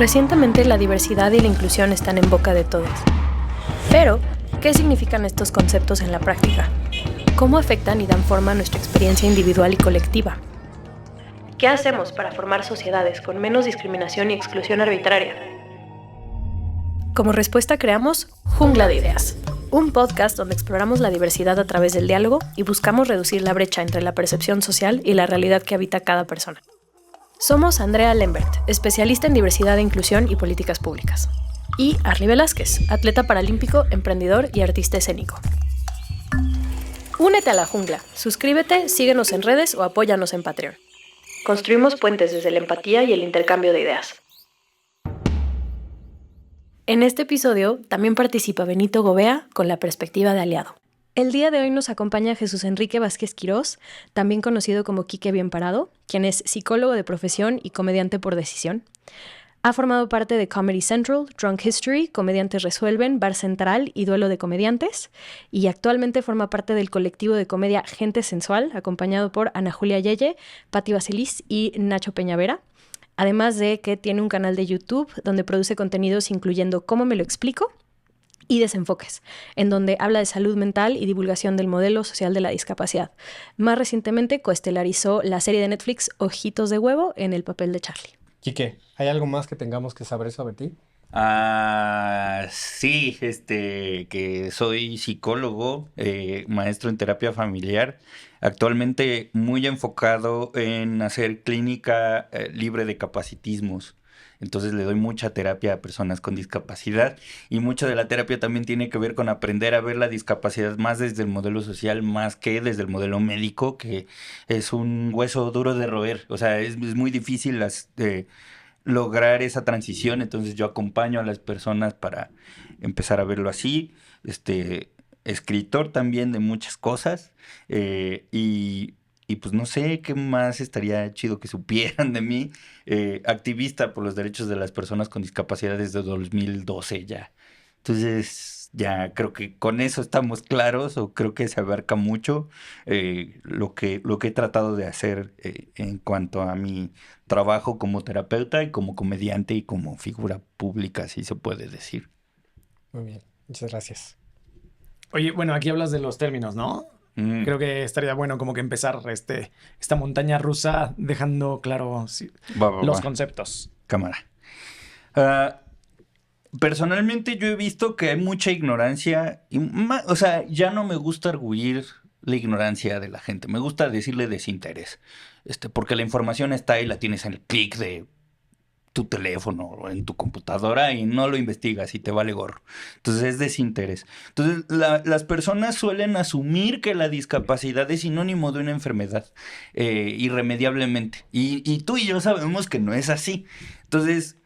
Recientemente la diversidad y la inclusión están en boca de todos. Pero, ¿qué significan estos conceptos en la práctica? ¿Cómo afectan y dan forma a nuestra experiencia individual y colectiva? ¿Qué hacemos para formar sociedades con menos discriminación y exclusión arbitraria? Como respuesta creamos Jungla de Ideas, un podcast donde exploramos la diversidad a través del diálogo y buscamos reducir la brecha entre la percepción social y la realidad que habita cada persona. Somos Andrea Lembert, especialista en diversidad e inclusión y políticas públicas. Y Arly Velázquez, atleta paralímpico, emprendedor y artista escénico. Únete a la jungla, suscríbete, síguenos en redes o apóyanos en Patreon. Construimos puentes desde la empatía y el intercambio de ideas. En este episodio también participa Benito Gobea con la perspectiva de aliado. El día de hoy nos acompaña Jesús Enrique Vázquez Quirós, también conocido como Quique Bien Parado, quien es psicólogo de profesión y comediante por decisión. Ha formado parte de Comedy Central, Drunk History, Comediantes Resuelven, Bar Central y Duelo de Comediantes, y actualmente forma parte del colectivo de comedia Gente Sensual, acompañado por Ana Julia Yeye, Patti Basilis y Nacho Peñavera. Además de que tiene un canal de YouTube donde produce contenidos incluyendo Cómo me lo explico y Desenfoques, en donde habla de salud mental y divulgación del modelo social de la discapacidad. Más recientemente coestelarizó la serie de Netflix Ojitos de Huevo en el papel de Charlie. Quique, ¿hay algo más que tengamos que saber sobre ti? Sí, que soy psicólogo, maestro en terapia familiar, actualmente muy enfocado en hacer clínica libre de capacitismos. Entonces le doy mucha terapia a personas con discapacidad y mucha de la terapia también tiene que ver con aprender a ver la discapacidad más desde el modelo social, más que desde el modelo médico, que es un hueso duro de roer. O sea, es muy difícil lograr esa transición, entonces yo acompaño a las personas para empezar a verlo así. Escritor también de muchas cosas, y pues no sé qué más estaría chido que supieran de mí. Activista por los derechos de las personas con discapacidad desde 2012 ya. Entonces ya creo que con eso estamos claros, o creo que se abarca mucho lo que he tratado de hacer en cuanto a mi trabajo como terapeuta y como comediante y como figura pública, si se puede decir. Muy bien, muchas gracias. Oye, bueno, aquí hablas de los términos, ¿no? Creo que estaría bueno como que empezar esta montaña rusa dejando claro los conceptos. Cámara. Personalmente yo he visto que hay mucha ignorancia, o sea, ya no me gusta arguir la ignorancia de la gente, me gusta decirle desinterés, porque la información está ahí, la tienes en el clic de tu teléfono o en tu computadora y no lo investigas y te vale gorro. Entonces es desinterés. Entonces las personas suelen asumir que la discapacidad es sinónimo de una enfermedad irremediablemente. Y tú y yo sabemos que no es así. Entonces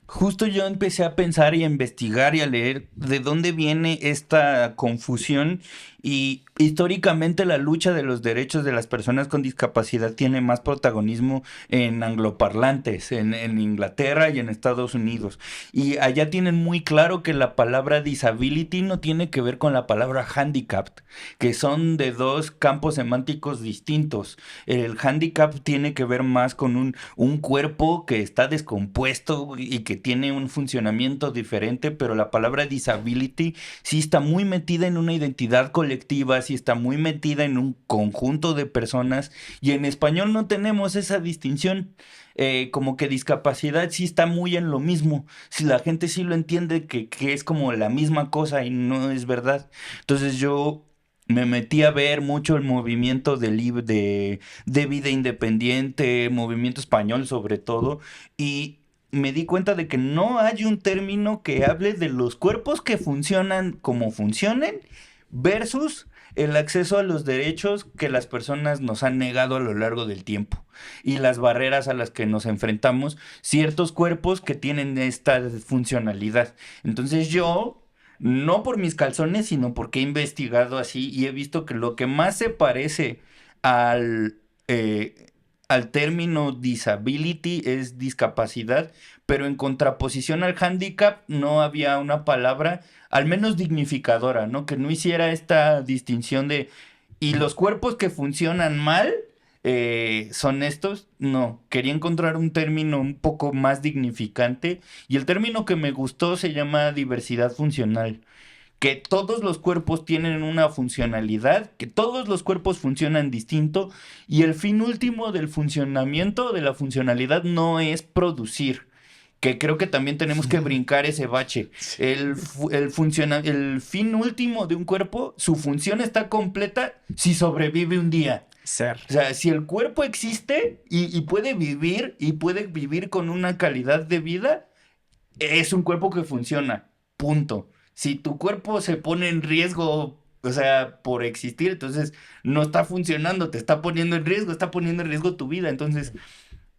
justo yo empecé a pensar y a investigar y a leer de dónde viene esta confusión, y históricamente la lucha de los derechos de las personas con discapacidad tiene más protagonismo en angloparlantes, en Inglaterra y en Estados Unidos. Y allá tienen muy claro que la palabra disability no tiene que ver con la palabra handicapped, que son de dos campos semánticos distintos. El handicap tiene que ver más con un cuerpo que está descompuesto y que tiene un funcionamiento diferente, pero la palabra disability sí está muy metida en una identidad colectiva, sí está muy metida en un conjunto de personas, y en español no tenemos esa distinción. Como que discapacidad sí está muy en lo mismo, si la gente sí lo entiende que es como la misma cosa, y no es verdad. Entonces yo me metí a ver mucho el movimiento de vida independiente, movimiento español sobre todo, y me di cuenta de que no hay un término que hable de los cuerpos que funcionan como funcionen versus el acceso a los derechos que las personas nos han negado a lo largo del tiempo, y las barreras a las que nos enfrentamos ciertos cuerpos que tienen esta funcionalidad. Entonces yo, no por mis calzones, sino porque he investigado así y he visto que lo que más se parece al término disability es discapacidad, pero en contraposición al handicap no había una palabra, al menos dignificadora, ¿no? Que no hiciera esta distinción de, y los cuerpos que funcionan mal son estos. No, quería encontrar un término un poco más dignificante y el término que me gustó se llama diversidad funcional. Que todos los cuerpos tienen una funcionalidad, que todos los cuerpos funcionan distinto y el fin último del funcionamiento, de la funcionalidad, no es producir. Que creo que también tenemos que brincar ese bache. Sí. El fin último de un cuerpo, su función está completa si sobrevive un día. Ser. O sea, si el cuerpo existe y puede vivir con una calidad de vida, es un cuerpo que funciona. Punto. Si tu cuerpo se pone en riesgo, o sea, por existir, entonces no está funcionando, te está poniendo en riesgo, está poniendo en riesgo tu vida. Entonces,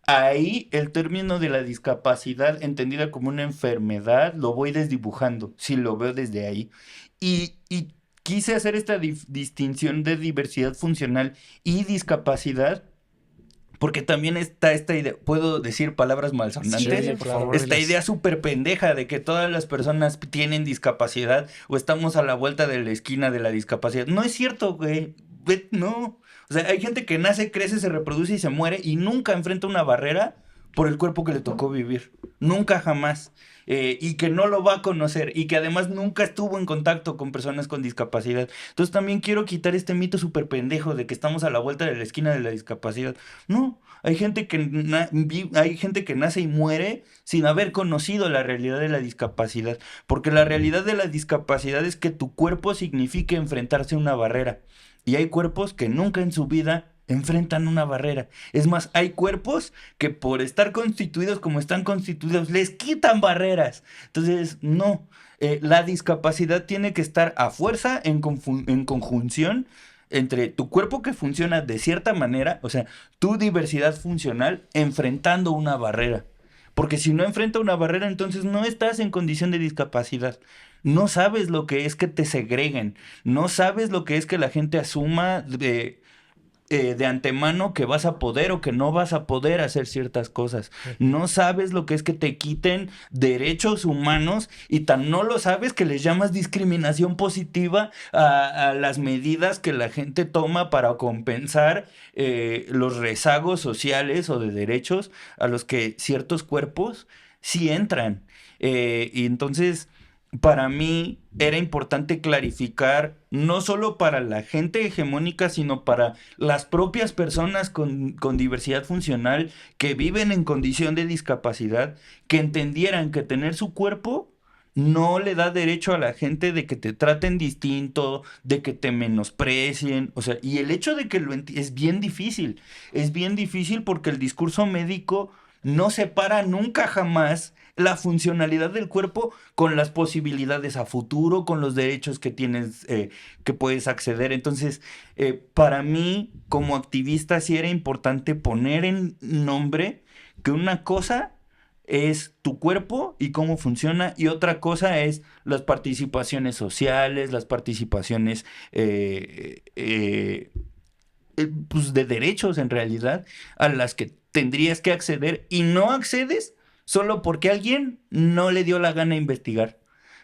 ahí el término de la discapacidad entendida como una enfermedad lo voy desdibujando, si lo veo desde ahí. Y quise hacer esta distinción de diversidad funcional y discapacidad. Porque también está esta idea, ¿puedo decir palabras malsonantes? Sí, por favor. Esta idea súper pendeja de que todas las personas tienen discapacidad o estamos a la vuelta de la esquina de la discapacidad. No es cierto, güey. No. O sea, hay gente que nace, crece, se reproduce y se muere y nunca enfrenta una barrera por el cuerpo que le tocó vivir. Nunca, jamás. Y que no lo va a conocer y que además nunca estuvo en contacto con personas con discapacidad. Entonces también quiero quitar este mito súper pendejo de que estamos a la vuelta de la esquina de la discapacidad. No, hay gente que nace y muere sin haber conocido la realidad de la discapacidad. Porque la realidad de la discapacidad es que tu cuerpo significa enfrentarse a una barrera. Y hay cuerpos que nunca en su vida enfrentan una barrera. Es más, hay cuerpos que por estar constituidos como están constituidos, les quitan barreras. Entonces, no. La discapacidad tiene que estar a fuerza en conjunción entre tu cuerpo que funciona de cierta manera, o sea, tu diversidad funcional enfrentando una barrera. Porque si no enfrenta una barrera, entonces no estás en condición de discapacidad. No sabes lo que es que te segreguen. No sabes lo que es que la gente asuma de antemano que vas a poder o que no vas a poder hacer ciertas cosas. No sabes lo que es que te quiten derechos humanos y tan no lo sabes que les llamas discriminación positiva a las medidas que la gente toma para compensar los rezagos sociales o de derechos a los que ciertos cuerpos sí entran. Y entonces, para mí era importante clarificar, no solo para la gente hegemónica, sino para las propias personas con diversidad funcional que viven en condición de discapacidad, que entendieran que tener su cuerpo no le da derecho a la gente de que te traten distinto, de que te menosprecien, o sea, y el hecho de que es bien difícil porque el discurso médico no separa nunca jamás la funcionalidad del cuerpo con las posibilidades a futuro, con los derechos que tienes, que puedes acceder. Entonces, para mí, como activista, sí era importante poner en nombre que una cosa es tu cuerpo y cómo funciona, y otra cosa es las participaciones sociales, las participaciones pues de derechos en realidad, a las que tendrías que acceder y no accedes solo porque alguien no le dio la gana investigar.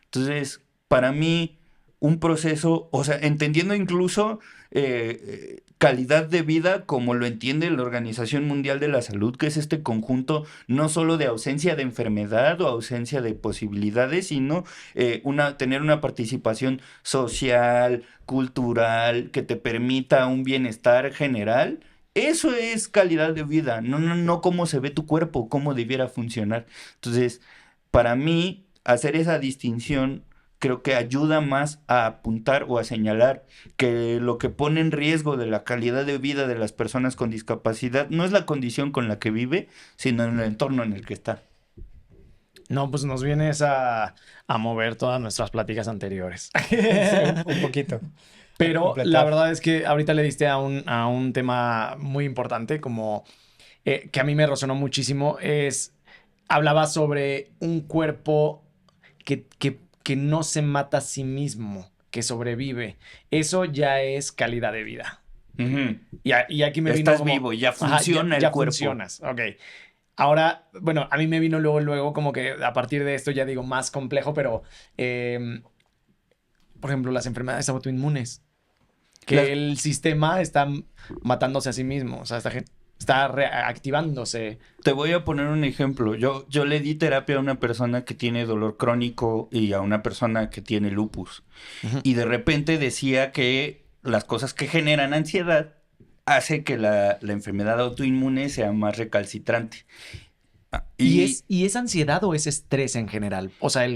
Entonces, para mí, un proceso, o sea, entendiendo incluso calidad de vida como lo entiende la Organización Mundial de la Salud, que es este conjunto no solo de ausencia de enfermedad o ausencia de posibilidades, sino tener una participación social, cultural, que te permita un bienestar general. Eso es calidad de vida, no cómo se ve tu cuerpo, cómo debiera funcionar. Entonces, para mí, hacer esa distinción creo que ayuda más a apuntar o a señalar que lo que pone en riesgo de la calidad de vida de las personas con discapacidad no es la condición con la que vive, sino en el entorno en el que está. No, pues nos vienes a mover todas nuestras pláticas anteriores. Sí, un poquito. Pero Completar. la verdad es que ahorita le diste a un tema muy importante, como que a mí me resonó muchísimo, hablaba sobre un cuerpo que no se mata a sí mismo, que sobrevive. Eso ya es calidad de vida. Uh-huh. Y aquí me vino Estás como, vivo, ya funciona ya el cuerpo. funcionas, ok. Ahora, bueno, a mí me vino luego como que a partir de esto ya digo más complejo, pero por ejemplo, las enfermedades autoinmunes. que el sistema está matándose a sí mismo, o sea, está reactivándose. Te voy a poner un ejemplo. Yo le di terapia a una persona que tiene dolor crónico y a una persona que tiene lupus. Y de repente decía que las cosas que generan ansiedad hace que la enfermedad autoinmune sea más recalcitrante. ¿Y es ansiedad o es estrés en general? O sea,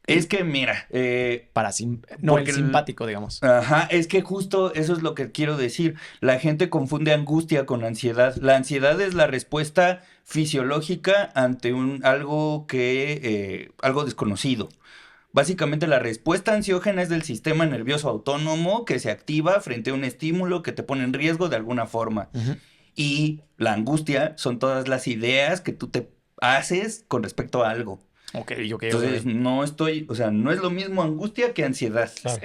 es que mira, el simpático, digamos. Ajá, es que justo eso es lo que quiero decir. La gente confunde angustia con ansiedad. La ansiedad es la respuesta fisiológica ante algo desconocido. Básicamente la respuesta ansiógena es del sistema nervioso autónomo que se activa frente a un estímulo que te pone en riesgo de alguna forma. Y la angustia son todas las ideas que tú te haces con respecto a algo. Entonces, no es lo mismo angustia que ansiedad. Claro.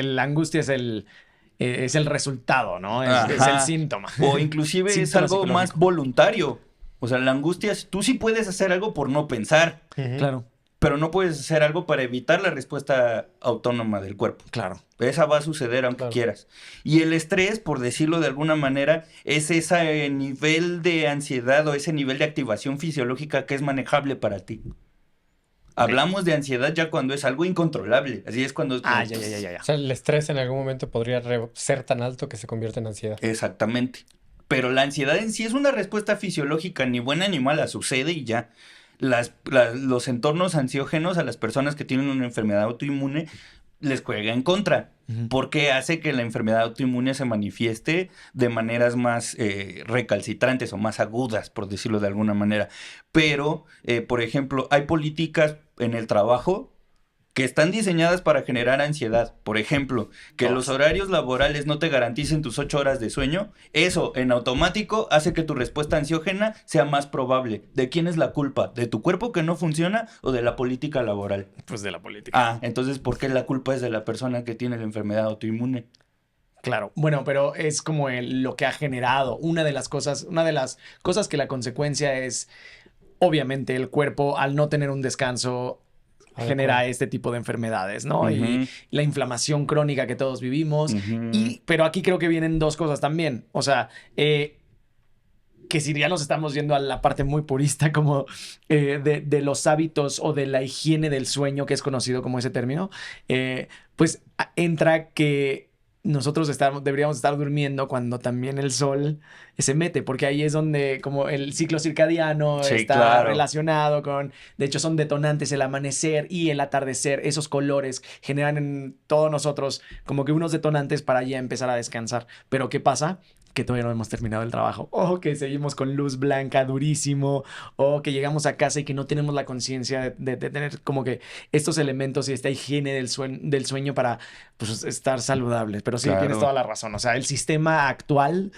La angustia es el resultado, ¿no? Es el síntoma. O inclusive es algo más voluntario. O sea, la angustia, tú sí puedes hacer algo por no pensar. Claro. Pero no puedes hacer algo para evitar la respuesta autónoma del cuerpo. Claro. Esa va a suceder aunque quieras. Y el estrés, por decirlo de alguna manera, es ese nivel de ansiedad o ese nivel de activación fisiológica que es manejable para ti. Hablamos de ansiedad ya cuando es algo incontrolable. Así es cuando... Ya. O sea, el estrés en algún momento podría ser tan alto que se convierte en ansiedad. Exactamente. Pero la ansiedad en sí es una respuesta fisiológica, ni buena ni mala, sucede y ya. Los entornos ansiógenos a las personas que tienen una enfermedad autoinmune les juega en contra. Porque hace que la enfermedad autoinmune se manifieste de maneras más recalcitrantes o más agudas, por decirlo de alguna manera. Pero, por ejemplo, hay políticas en el trabajo que están diseñadas para generar ansiedad. Por ejemplo, que los horarios laborales no te garanticen tus 8 horas de sueño. Eso, en automático, hace que tu respuesta ansiógena sea más probable. ¿De quién es la culpa? ¿De tu cuerpo que no funciona o de la política laboral? Pues de la política. Entonces, ¿por qué la culpa es de la persona que tiene la enfermedad autoinmune? Claro, bueno, pero es como lo que ha generado. Una de las cosas que la consecuencia es, obviamente, el cuerpo, al no tener un descanso, genera este tipo de enfermedades, ¿no? Y la inflamación crónica que todos vivimos. Pero aquí creo que vienen dos cosas también. O sea, que si ya nos estamos yendo a la parte muy purista como de los hábitos o de la higiene del sueño, que es conocido como ese término, pues entra que nosotros deberíamos estar durmiendo cuando también el sol se mete, porque ahí es donde como el ciclo circadiano está relacionado con, de hecho son detonantes el amanecer y el atardecer, esos colores generan en todos nosotros como que unos detonantes para ya empezar a descansar. Pero ¿qué pasa? Que todavía no hemos terminado el trabajo, o que seguimos con luz blanca durísimo, o que llegamos a casa y que no tenemos la conciencia de tener como que estos elementos y esta higiene del sueño para pues, estar saludables. Pero sí, tienes toda la razón. O sea, el sistema actual,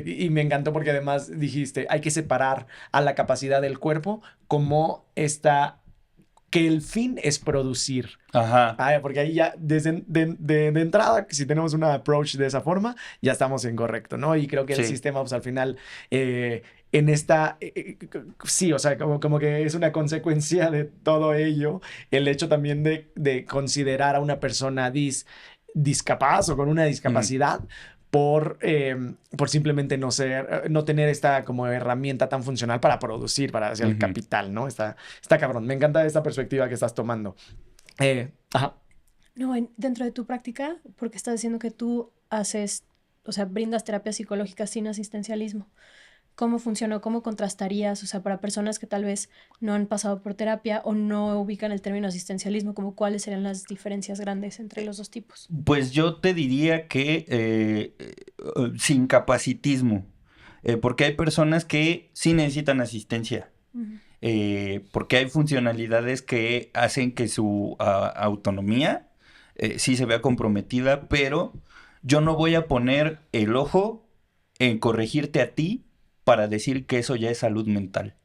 y me encantó porque además dijiste, hay que separar a la capacidad del cuerpo como que el fin es producir. Porque ahí ya, desde de entrada, si tenemos un approach de esa forma, ya estamos en correcto, ¿no? Y creo que el sistema, pues al final, en esta... sí, o sea, como que es una consecuencia de todo ello. El hecho también de considerar a una persona discapaz o con una discapacidad, por simplemente no tener esta como herramienta tan funcional para producir, para hacer el capital, ¿no? Está cabrón. Me encanta esta perspectiva que estás tomando. No, dentro de tu práctica, porque estás diciendo que tú brindas terapias psicológicas sin asistencialismo. ¿Cómo funcionó? ¿Cómo contrastarías? O sea, para personas que tal vez no han pasado por terapia o no ubican el término asistencialismo, como ¿cuáles serían las diferencias grandes entre los dos tipos? Pues yo te diría que sin capacitismo, porque hay personas que sí necesitan asistencia, porque hay funcionalidades que hacen que su autonomía sí se vea comprometida, pero yo no voy a poner el ojo en corregirte a ti para decir que eso ya es salud mental.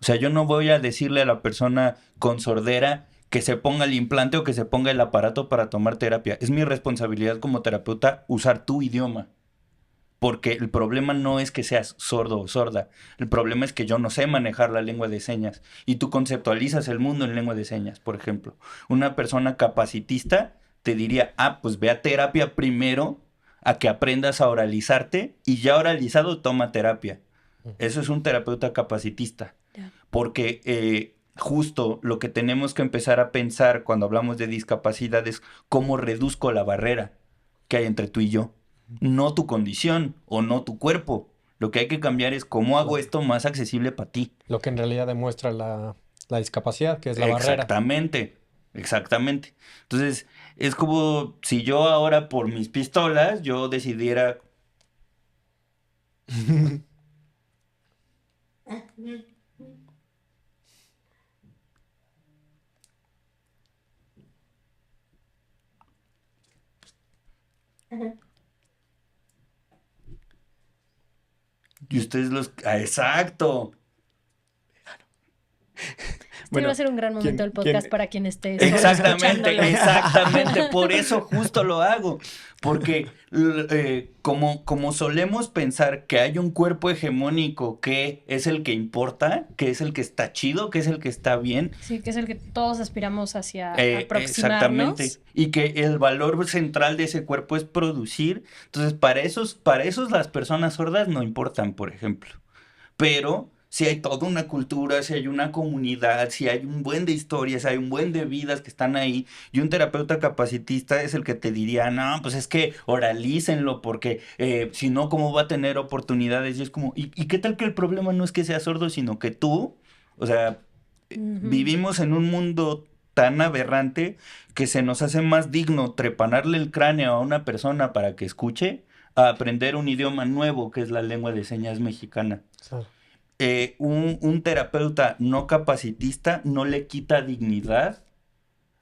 O sea, yo no voy a decirle a la persona con sordera que se ponga el implante o que se ponga el aparato para tomar terapia. Es mi responsabilidad como terapeuta usar tu idioma. Porque el problema no es que seas sordo o sorda. El problema es que yo no sé manejar la lengua de señas. Y tú conceptualizas el mundo en lengua de señas, por ejemplo. Una persona capacitista te diría, pues ve a terapia primero, a que aprendas a oralizarte y ya oralizado toma terapia. Eso es un terapeuta capacitista. Ya. Porque justo lo que tenemos que empezar a pensar cuando hablamos de discapacidad es cómo reduzco la barrera que hay entre tú y yo. No tu condición o no tu cuerpo. Lo que hay que cambiar es cómo hago esto más accesible para ti. Lo que en realidad demuestra la discapacidad, que es la barrera. Exactamente, exactamente. Entonces, es como si yo ahora por mis pistolas, yo decidiera... Y ustedes los... ¡Exacto! Este iba a ser un gran momento del podcast para quien esté escuchándolo. Exactamente, por eso justo lo hago, porque como solemos pensar que hay un cuerpo hegemónico que es el que importa, que es el que está chido, que es el que está bien. Sí, que es el que todos aspiramos hacia aproximarnos. Exactamente, y que el valor central de ese cuerpo es producir, entonces para esos las personas sordas no importan, por ejemplo, pero... Si hay toda una cultura, si hay una comunidad, si hay un buen de historias, si hay un buen de vidas que están ahí, y un terapeuta capacitista es el que te diría, no, pues es que oralícenlo, porque si no, ¿cómo va a tener oportunidades? Y es como, ¿y qué tal que el problema no es que sea sordo, sino que tú, o sea, vivimos en un mundo tan aberrante que se nos hace más digno trepanarle el cráneo a una persona para que escuche, a aprender un idioma nuevo que es la lengua de señas mexicana. Sí. Un terapeuta no capacitista no le quita dignidad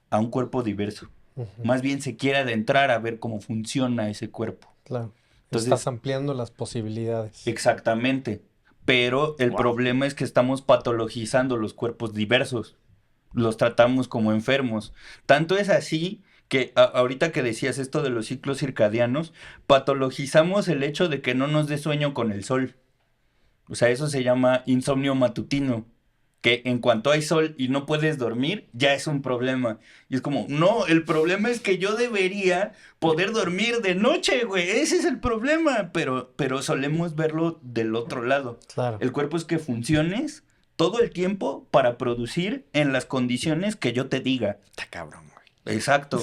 a un cuerpo diverso. Más bien se quiere adentrar a ver cómo funciona ese cuerpo. Claro. Entonces, estás ampliando las posibilidades. Exactamente. Pero el problema es que estamos patologizando los cuerpos diversos. Los tratamos como enfermos. Tanto es así que ahorita que decías esto de los ciclos circadianos, patologizamos el hecho de que no nos dé sueño con el sol. O sea, eso se llama insomnio matutino, que en cuanto hay sol y no puedes dormir, ya es un problema. Y es como, no, el problema es que yo debería poder dormir de noche, güey, ese es el problema, pero solemos verlo del otro lado. Claro. El cuerpo es que funciones todo el tiempo para producir en las condiciones que yo te diga. Está cabrón, güey. Exacto.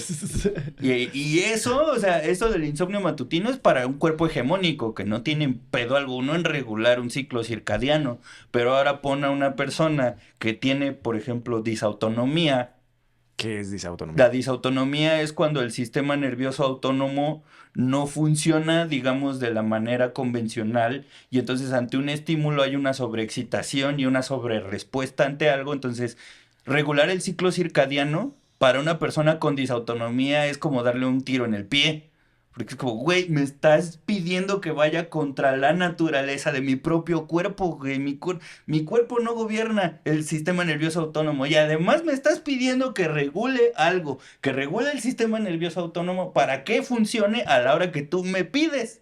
Y eso, o sea, eso del insomnio matutino es para un cuerpo hegemónico que no tiene pedo alguno en regular un ciclo circadiano. Pero ahora pon a una persona que tiene, por ejemplo, disautonomía. ¿Qué es disautonomía? La disautonomía es cuando el sistema nervioso autónomo no funciona, digamos, de la manera convencional, y entonces ante un estímulo hay una sobreexcitación y una sobrerespuesta ante algo. Entonces, regular el ciclo circadiano para una persona con disautonomía es como darle un tiro en el pie. Porque es como, güey, me estás pidiendo que vaya contra la naturaleza de mi propio cuerpo, güey. Mi cuerpo no gobierna el sistema nervioso autónomo. Y además me estás pidiendo que regule algo, que regule el sistema nervioso autónomo para que funcione a la hora que tú me pides.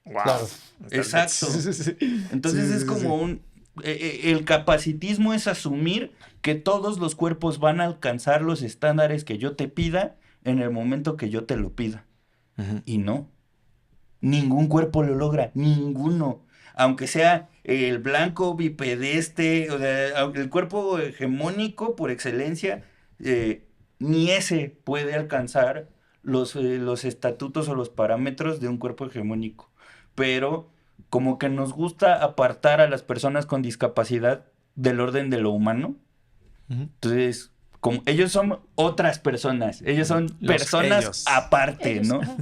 Wow. Claro. Exacto. Entonces es como el capacitismo es asumir que todos los cuerpos van a alcanzar los estándares que yo te pida en el momento que yo te lo pida. Y no. Ningún cuerpo lo logra. Ninguno. Aunque sea el blanco bipedeste, o sea, el cuerpo hegemónico por excelencia, ni ese puede alcanzar los estatutos o los parámetros de un cuerpo hegemónico. Pero como que nos gusta apartar a las personas con discapacidad del orden de lo humano. Entonces, como ellos son otras personas, ellos son personas ellos. aparte, Ellos, ¿no? ajá.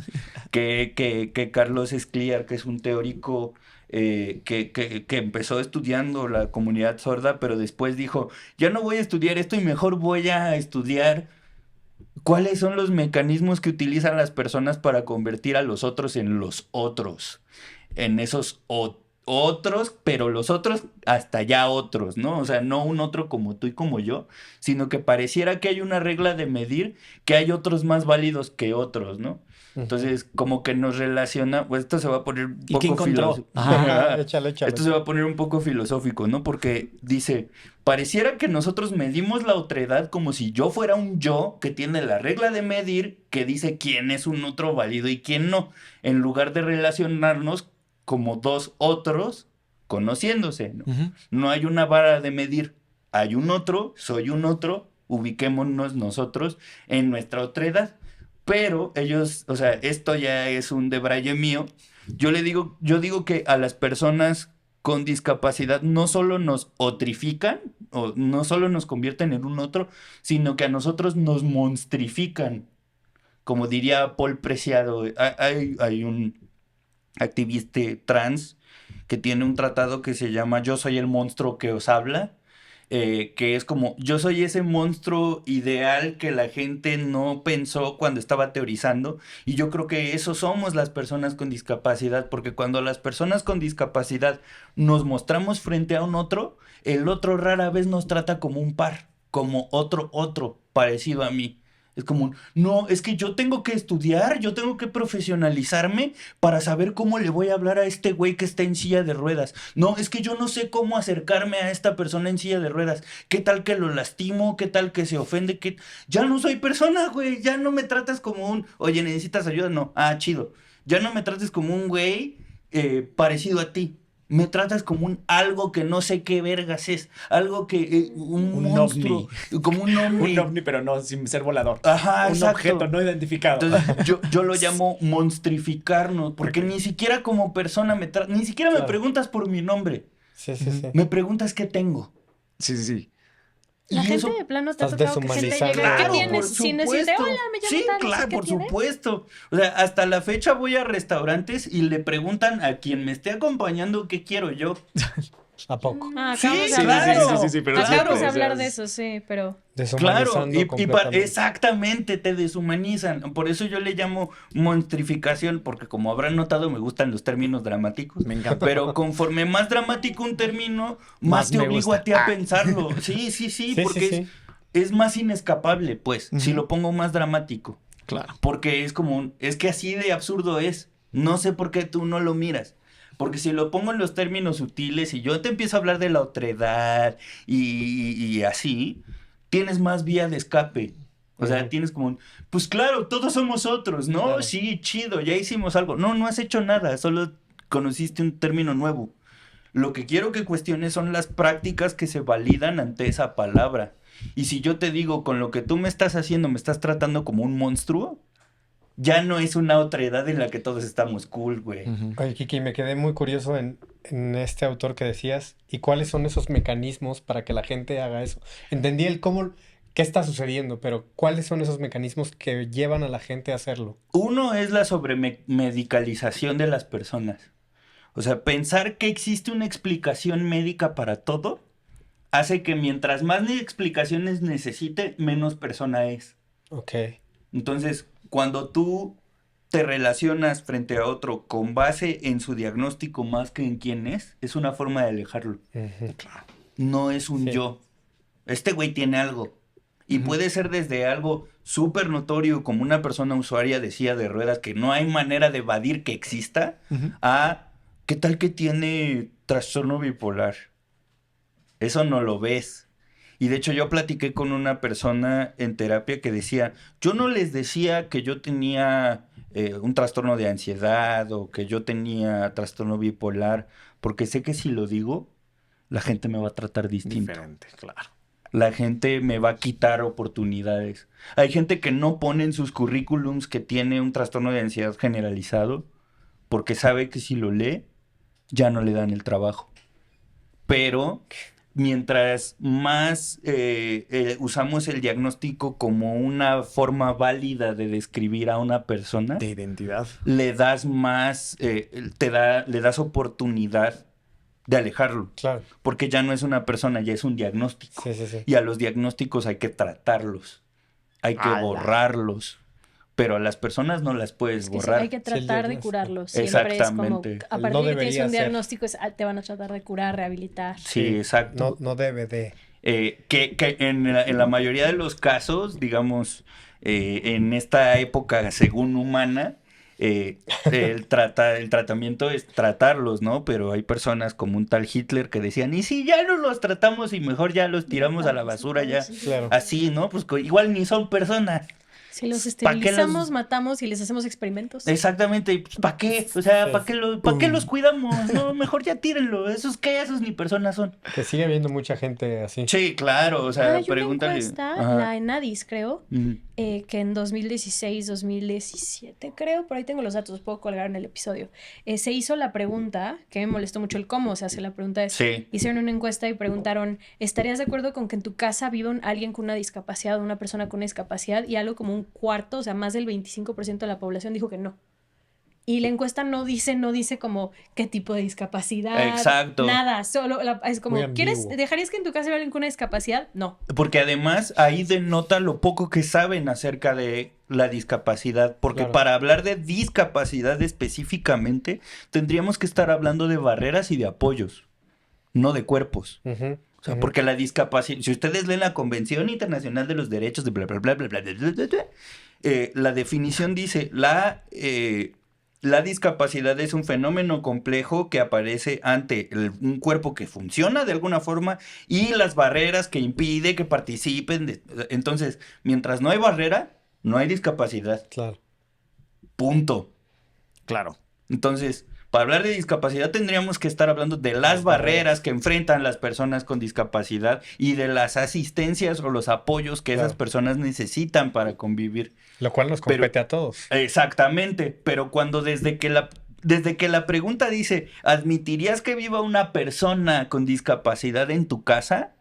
Que Carlos Escliar, que es un teórico que empezó estudiando la comunidad sorda, pero después dijo, ya no voy a estudiar esto y mejor voy a estudiar cuáles son los mecanismos que utilizan las personas para convertir a los otros en los otros, en esos otros, pero los otros hasta ya otros, ¿no? O sea, no un otro como tú y como yo, sino que pareciera que hay una regla de medir que hay otros más válidos que otros, ¿no? Entonces, como que nos relaciona, pues esto se va a poner un ¿Y qué poco encontró? filosófico. Ajá, échale. Esto se va a poner un poco filosófico, ¿no? Porque dice, pareciera que nosotros medimos la otredad como si yo fuera un yo que tiene la regla de medir que dice quién es un otro válido y quién no, en lugar de relacionarnos como dos otros conociéndose, ¿no? No hay una vara de medir, hay un otro, soy un otro, ubiquémonos nosotros en nuestra otredad. Pero ellos, o sea, esto ya es un debraye mío. Yo digo que a las personas con discapacidad no solo nos otrifican, o no solo nos convierten en un otro, sino que a nosotros nos monstrifican. Como diría Paul Preciado, hay un activista trans que tiene un tratado que se llama Yo soy el monstruo que os habla. Que es como, yo soy ese monstruo ideal que la gente no pensó cuando estaba teorizando, y yo creo que eso somos las personas con discapacidad, porque cuando las personas con discapacidad nos mostramos frente a un otro, el otro rara vez nos trata como un par, como otro parecido a mí. Es como, no, es que yo tengo que estudiar, yo tengo que profesionalizarme para saber cómo le voy a hablar a este güey que está en silla de ruedas. No, es que yo no sé cómo acercarme a esta persona en silla de ruedas. ¿Qué tal que lo lastimo? ¿Qué tal que se ofende? Ya no soy persona, güey. Ya no me tratas como un, oye, ¿necesitas ayuda? No. Ah, chido. Ya no me trates como un güey parecido a ti. Me tratas como un algo que no sé qué vergas es. Algo que... un monstruo. ovni. Como un ovni. Un ovni, pero no sin ser volador. Ajá, un exacto. objeto no identificado. Entonces, yo lo llamo monstrificarnos, porque ni siquiera como persona ni siquiera me preguntas por mi nombre. Sí. Me preguntas qué tengo. Sí. La Y gente eso, de plano te ha estás tocado que gente deshumanizando. llega, ¿qué claro, tienes? por Sin decirte, supuesto. hola, me llamo Sí, tal, no sé claro, qué por tienes. supuesto. O sea, hasta la fecha voy a restaurantes y le preguntan a quien me esté acompañando qué quiero yo. ¿A poco? Acabamos de Sí, hablar de claro. eso. Sí, pero Claro. Acabamos de o hablar de eso, sí, pero... Claro, Deshumanizando completamente. exactamente, te deshumanizan. Por eso yo le llamo monstrificación, porque como habrán notado, me gustan los términos dramáticos. Me encanta. Pero conforme más dramático un término, Más más te me obligo gusta. a ti a pensarlo. Sí, porque sí. es más inescapable, pues, si Ujú. lo pongo más dramático. Claro. Porque es como, es que así de absurdo es. No sé por qué tú no lo miras. Porque si lo pongo en los términos sutiles y yo te empiezo a hablar de la otredad y así, tienes más vía de escape. O sea, tienes como pues claro, todos somos otros, ¿no? Claro. Sí, chido, ya hicimos algo. No has hecho nada, solo conociste un término nuevo. Lo que quiero que cuestiones son las prácticas que se validan ante esa palabra. Y si yo te digo, con lo que tú me estás haciendo, me estás tratando como un monstruo, ya no es una otra edad en la que todos estamos cool, güey. Oye, Kiki, me quedé muy curioso en este autor que decías. ¿Y cuáles son esos mecanismos para que la gente haga eso? Entendí el cómo, qué está sucediendo, pero ¿cuáles son esos mecanismos que llevan a la gente a hacerlo? Uno es la sobremedicalización de las personas. O sea, pensar que existe una explicación médica para todo hace que mientras más explicaciones necesite, menos persona es. Ok. Entonces, cuando tú te relacionas frente a otro con base en su diagnóstico más que en quién es una forma de alejarlo. Ujú. No es un Sí. yo. Este güey tiene algo. Y puede ser desde algo súper notorio, como una persona usuaria de silla de ruedas que no hay manera de evadir que exista, a ¿qué tal que tiene trastorno bipolar? Eso no lo ves. Y de hecho yo platiqué con una persona en terapia que decía, yo no les decía que yo tenía un trastorno de ansiedad o que yo tenía trastorno bipolar, porque sé que si lo digo, la gente me va a tratar distinto. Diferente, claro. La gente me va a quitar oportunidades. Hay gente que no pone en sus currículums que tiene un trastorno de ansiedad generalizado porque sabe que si lo lee, ya no le dan el trabajo. Pero mientras más usamos el diagnóstico como una forma válida de describir a una persona, De identidad. le das más, le das oportunidad de alejarlo. Claro. Porque ya no es una persona, ya es un diagnóstico. Sí. Y a los diagnósticos hay que tratarlos, hay que ¡Hala! borrarlos. Pero a las personas no las puedes Es que borrar. hay que Sí, el tratar de diagnóstico. curarlos. Siempre es como, Exactamente. a No partir de que tienes debería un ser. diagnóstico, te van a tratar de curar, rehabilitar. Sí, exacto. No debe de. Que en la mayoría de los casos, digamos, en esta época según humana, el tratamiento es tratarlos, ¿no? Pero hay personas como un tal Hitler que decían, y si ya no los tratamos y mejor ya los tiramos a la basura ya, Claro. así, ¿no? Pues igual ni son personas. Si los ¿Pa' qué esterilizamos, matamos y les hacemos experimentos. Exactamente, y pues, ¿para qué? O sea, ¿para qué los cuidamos? No, mejor ya tírenlo. Esos ni personas son. Que sigue habiendo mucha gente así. Sí, claro, o sea, Hay una pregúntale. encuesta, Ajá. la ENADIS, creo, Ujú. que en 2016, 2017, creo, por ahí tengo los datos, puedo colgar en el episodio, se hizo la pregunta, que me molestó mucho el cómo se hace la pregunta, es, Sí. hicieron una encuesta y preguntaron, ¿estarías de acuerdo con que en tu casa viva alguien con una discapacidad, una persona con una discapacidad? Y algo como un cuarto, o sea, más del 25% de la población dijo que no. Y la encuesta no dice como qué tipo de discapacidad. Exacto. Nada, solo es como, Muy ambiguo. ¿dejarías que en tu casa viva alguien con una discapacidad? No. Porque además ahí denota lo poco que saben acerca de la discapacidad. Porque Claro. para hablar de discapacidad específicamente, tendríamos que estar hablando de barreras y de apoyos, no de cuerpos. Ujú, O sea, ujú. porque la discapacidad, si ustedes leen la Convención Internacional de los Derechos de bla, bla, bla, bla, bla, bla, bla, bla, bla, la definición dice, la discapacidad es un fenómeno complejo que aparece ante un cuerpo que funciona de alguna forma y las barreras que impide que participen. Entonces, mientras no hay barrera, no hay discapacidad. Claro. Punto. Claro. Entonces, para hablar de discapacidad tendríamos que estar hablando de las barreras que enfrentan las personas con discapacidad y de las asistencias o los apoyos que esas Claro. personas necesitan para convivir. Lo cual nos Pero- compete a todos. Exactamente, pero cuando desde que la pregunta dice, ¿admitirías que viva una persona con discapacidad en tu casa?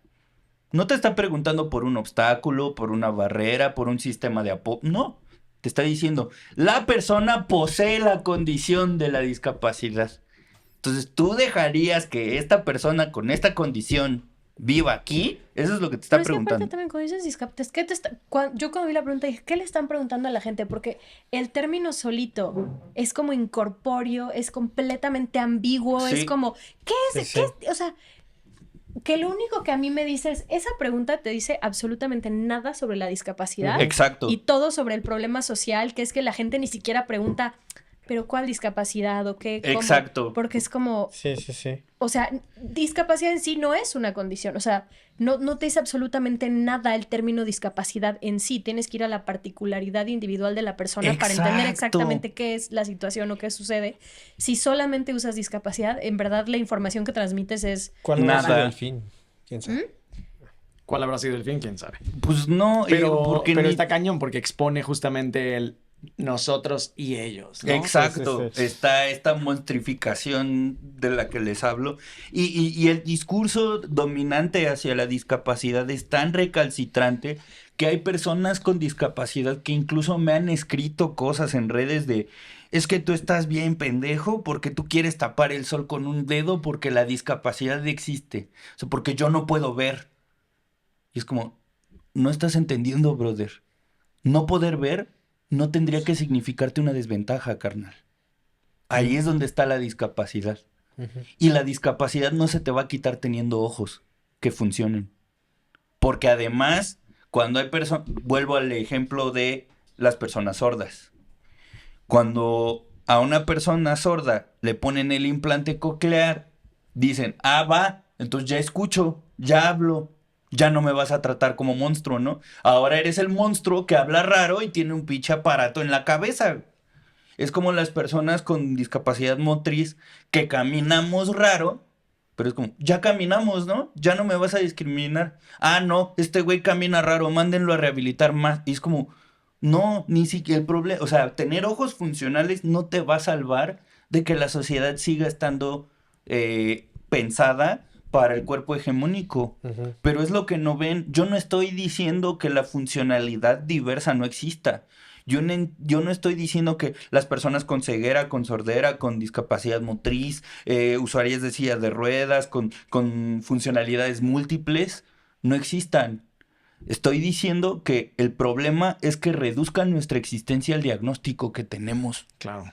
No te está preguntando por un obstáculo, por una barrera, por un sistema de apoyo. No, te está diciendo, la persona posee la condición de la discapacidad. Entonces, ¿tú dejarías que esta persona con esta condición viva aquí? Eso es lo que te está Pero es que preguntando. aparte también cuando dices discapacidad, yo cuando vi la pregunta dije, ¿qué le están preguntando a la gente? Porque el término solito es como incorpóreo, es completamente ambiguo, Sí. es como, ¿qué es? Sí, ¿Qué sí. es? O sea, que lo único que a mí me dice es, esa pregunta te dice absolutamente nada sobre la discapacidad Exacto. y todo sobre el problema social, que es que la gente ni siquiera pregunta, ¿pero cuál discapacidad o qué? ¿Cómo? Exacto. Porque es como, Sí, sí, sí. o sea, discapacidad en sí no es una condición, o sea, no te dice absolutamente nada el término discapacidad en sí, tienes que ir a la particularidad individual de la persona para entender Exacto. exactamente qué es la situación o qué sucede. Si solamente usas discapacidad, en verdad la información que transmites es... ¿Cuál habrá Nada. sido el fin? ¿Quién sabe? ¿Cuál habrá sido el fin? ¿Quién sabe? Pues no, porque Pero ni- está cañón porque expone justamente el nosotros y ellos, ¿no? Exacto, Sí, sí, sí. está esta monstrificación de la que les hablo y el discurso dominante hacia la discapacidad es tan recalcitrante que hay personas con discapacidad que incluso me han escrito cosas en redes de es que tú estás bien pendejo porque tú quieres tapar el sol con un dedo porque la discapacidad existe, o sea, porque yo no puedo ver. Y es como, no estás entendiendo, brother. No poder ver no tendría que significarte una desventaja, carnal. Ahí es donde está la discapacidad. Ujú. Y la discapacidad no se te va a quitar teniendo ojos que funcionen. Porque además, cuando hay personas, vuelvo al ejemplo de las personas sordas. Cuando a una persona sorda le ponen el implante coclear, dicen, va, entonces ya escucho, ya hablo, ya no me vas a tratar como monstruo, ¿no? Ahora eres el monstruo que habla raro y tiene un pinche aparato en la cabeza. Es como las personas con discapacidad motriz que caminamos raro, pero es como, ya caminamos, ¿no? Ya no me vas a discriminar. No, este güey camina raro, mándenlo a rehabilitar más. Y es como, no, ni siquiera el problema, o sea, tener ojos funcionales no te va a salvar de que la sociedad siga estando pensada para el cuerpo hegemónico. Ujú. Pero es lo que no ven. Yo no estoy diciendo que la funcionalidad diversa no exista. Yo no estoy diciendo que las personas con ceguera, con sordera, con discapacidad motriz, usuarias de sillas de ruedas, con funcionalidades múltiples, no existan. Estoy diciendo que el problema es que reduzcan nuestra existencia al diagnóstico que tenemos. Claro.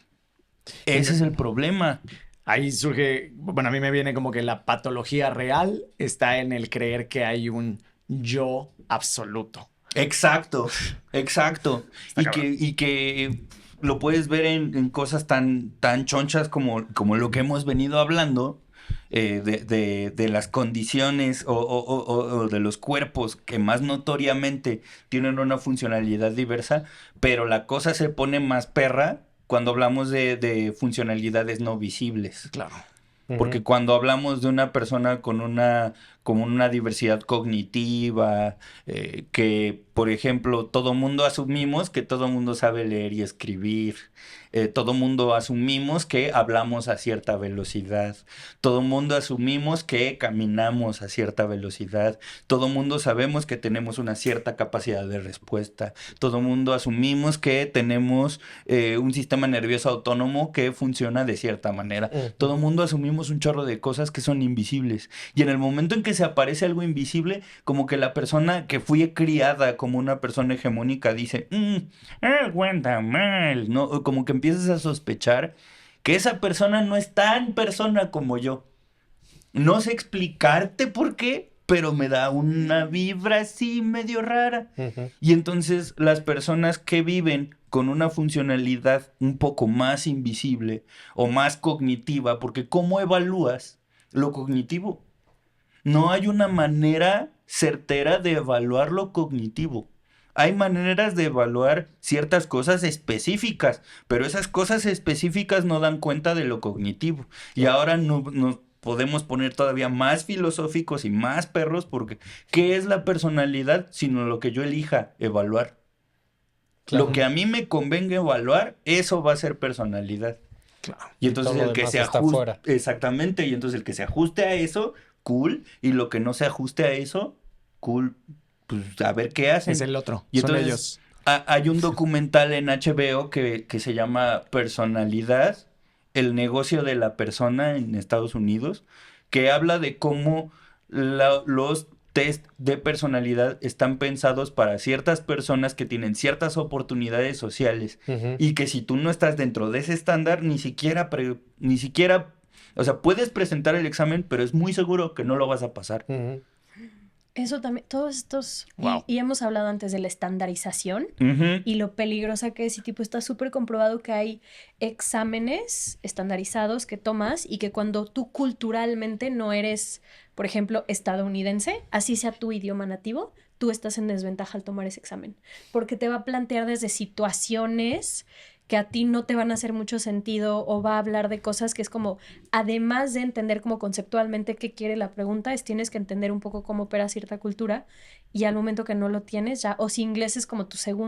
Ese es el problema. Ahí surge, bueno, a mí me viene como que la patología real está en el creer que hay un yo absoluto. Exacto, exacto. Está Y que lo puedes ver en cosas tan chonchas como lo que hemos venido hablando, de las condiciones o de los cuerpos que más notoriamente tienen una funcionalidad diversa, pero la cosa se pone más perra cuando hablamos de funcionalidades no visibles. Claro. Porque cuando hablamos de una persona con una diversidad cognitiva, que, por ejemplo, todo mundo asumimos que todo mundo sabe leer y escribir, todo mundo asumimos que hablamos a cierta velocidad, todo mundo asumimos que caminamos a cierta velocidad, todo mundo sabemos que tenemos una cierta capacidad de respuesta, todo mundo asumimos que tenemos un sistema nervioso autónomo que funciona de cierta manera, todo mundo asumimos un chorro de cosas que son invisibles, y en el momento en que se aparece algo invisible, como que la persona que fue criada como una persona hegemónica dice, algo anda mal, ¿no? Como que empiezas a sospechar que esa persona no es tan persona como yo. No sé explicarte por qué, pero me da una vibra así medio rara. Y entonces las personas que viven con una funcionalidad un poco más invisible o más cognitiva, porque ¿cómo evalúas lo cognitivo? No hay una manera certera de evaluar lo cognitivo. Hay maneras de evaluar ciertas cosas específicas, pero esas cosas específicas no dan cuenta de lo cognitivo. Y ahora nos podemos poner todavía más filosóficos y más perros, porque ¿qué es la personalidad sino lo que yo elija evaluar? Claro. Lo que a mí me convenga evaluar, eso va a ser personalidad. Claro. Y entonces todo el que se ajuste, exactamente, y entonces el que se ajuste a eso, cool, y lo que no se ajuste a eso, cool, pues a ver qué hacen. Es el otro, y son entonces, ellos. Hay un documental en HBO que se llama Personalidad, el negocio de la persona en Estados Unidos, que habla de cómo los test de personalidad están pensados para ciertas personas que tienen ciertas oportunidades sociales y que si tú no estás dentro de ese estándar, ni siquiera, o sea, puedes presentar el examen, pero es muy seguro que no lo vas a pasar. Eso también, todos estos, Wow. y hemos hablado antes de la estandarización y lo peligrosa que es, y tipo está súper comprobado que hay exámenes estandarizados que tomas y que cuando tú culturalmente no eres, por ejemplo, estadounidense, así sea tu idioma nativo, tú estás en desventaja al tomar ese examen, porque te va a plantear desde situaciones que a ti no te van a hacer mucho sentido o va a hablar de cosas que es como, además de entender como conceptualmente qué quiere la pregunta, es tienes que entender un poco cómo opera cierta cultura y al momento que no lo tienes ya, o si inglés es como tu segundo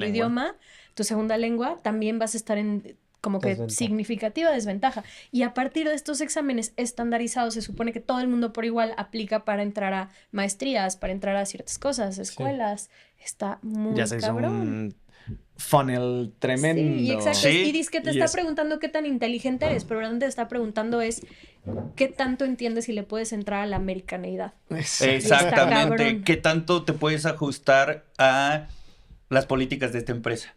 idioma, tu segunda lengua, también vas a estar en como que significativa desventaja. Y a partir de estos exámenes estandarizados se supone que todo el mundo por igual aplica para entrar a maestrías, para entrar a ciertas cosas, escuelas. Sí. Está muy ya se cabrón. Hizo un funnel tremendo. Sí, exacto. Sí. Y dice que te está preguntando qué tan inteligente eres, pero realmente te está preguntando es qué tanto entiendes y le puedes entrar a la americaneidad. Exactamente. ¿Qué tanto te puedes ajustar a las políticas de esta empresa?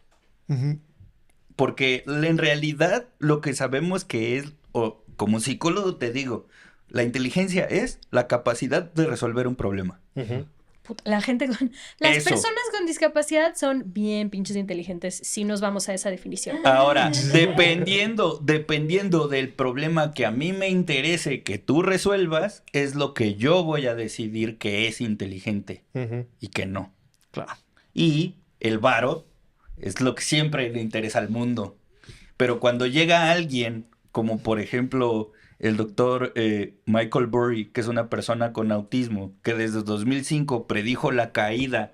Porque en realidad lo que sabemos que es, o como psicólogo te digo, la inteligencia es la capacidad de resolver un problema. La gente con... Las personas con discapacidad son bien pinches inteligentes si nos vamos a esa definición. Ahora, dependiendo del problema que a mí me interese que tú resuelvas, es lo que yo voy a decidir que es inteligente y que no. Claro. Y el varo es lo que siempre le interesa al mundo. Pero cuando llega alguien, como por ejemplo el doctor Michael Burry, que es una persona con autismo, que desde 2005 predijo la caída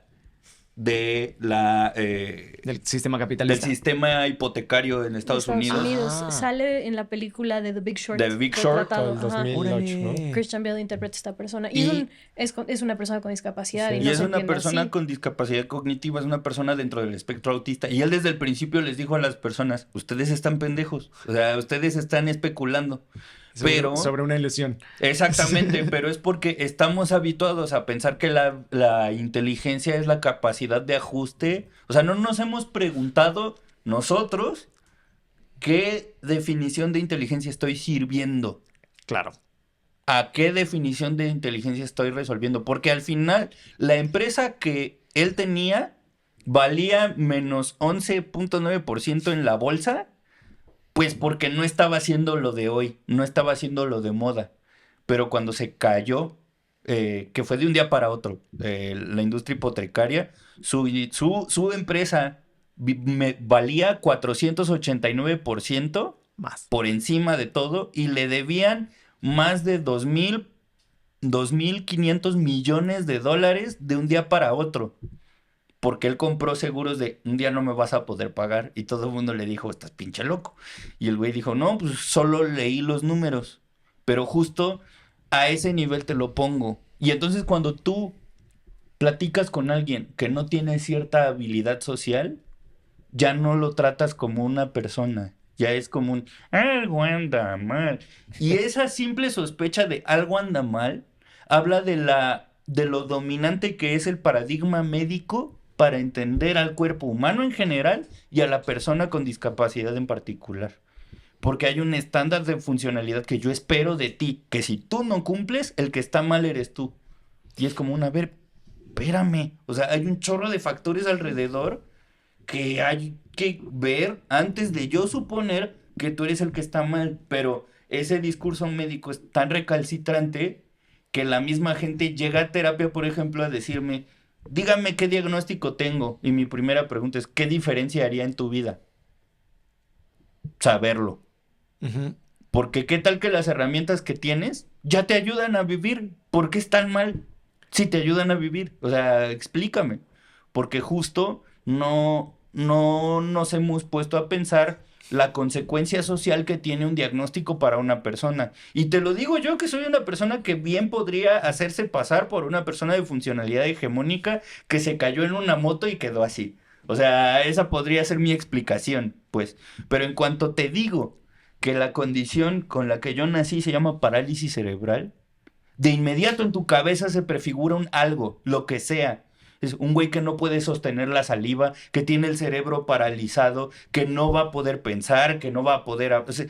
de del sistema capitalista. Del sistema hipotecario en Estados Unidos. Sale en la película de The Big Short. The Big Short. Del 2008, ¿no? Christian Bale interpreta a esta persona. Y es una persona con discapacidad. Sí. Y, no es una persona así. con discapacidad cognitiva, es una persona dentro del espectro autista. Y él desde el principio les dijo a las personas, ustedes están pendejos, o sea, ustedes están especulando. Sobre una ilusión. Exactamente, pero es porque estamos habituados a pensar que la inteligencia es la capacidad de ajuste. O sea, no nos hemos preguntado nosotros qué definición de inteligencia estoy sirviendo. Claro. ¿A qué definición de inteligencia estoy resolviendo? Porque al final, la empresa que él tenía valía menos 11.9% en la bolsa, pues porque no estaba haciendo lo de hoy, no estaba haciendo lo de moda. Pero cuando se cayó, que fue de un día para otro, la industria hipotecaria, su empresa valía 489% Más. por encima de todo y le debían más de 2.500 millones de dólares de un día para otro. Porque él compró seguros de un día no me vas a poder pagar. Y todo el mundo le dijo, estás pinche loco. Y el güey dijo, no, pues solo leí los números. Pero justo a ese nivel te lo pongo. Y entonces cuando tú platicas con alguien que no tiene cierta habilidad social, ya no lo tratas como una persona. Ya es como un, algo anda mal. Y esa simple sospecha de algo anda mal, habla de lo dominante que es el paradigma médico para entender al cuerpo humano en general y a la persona con discapacidad en particular. Porque hay un estándar de funcionalidad que yo espero de ti, que si tú no cumples, el que está mal eres tú. Y es como a ver, espérame. O sea, hay un chorro de factores alrededor que hay que ver antes de yo suponer que tú eres el que está mal. Pero ese discurso médico es tan recalcitrante que la misma gente llega a terapia, por ejemplo, a decirme, dígame qué diagnóstico tengo. Y mi primera pregunta es, ¿qué diferencia haría en tu vida? Saberlo. Ujú. Porque qué tal que las herramientas que tienes ya te ayudan a vivir. ¿Por qué están mal si te ayudan a vivir? O sea, explícame. Porque justo no nos hemos puesto a pensar la consecuencia social que tiene un diagnóstico para una persona. Y te lo digo yo, que soy una persona que bien podría hacerse pasar por una persona de funcionalidad hegemónica que se cayó en una moto y quedó así. O sea, esa podría ser mi explicación, pues. Pero en cuanto te digo que la condición con la que yo nací se llama parálisis cerebral, de inmediato en tu cabeza se prefigura un algo, lo que sea. Es un güey que no puede sostener la saliva, que tiene el cerebro paralizado, que no va a poder pensar, que no va a poder... O sea,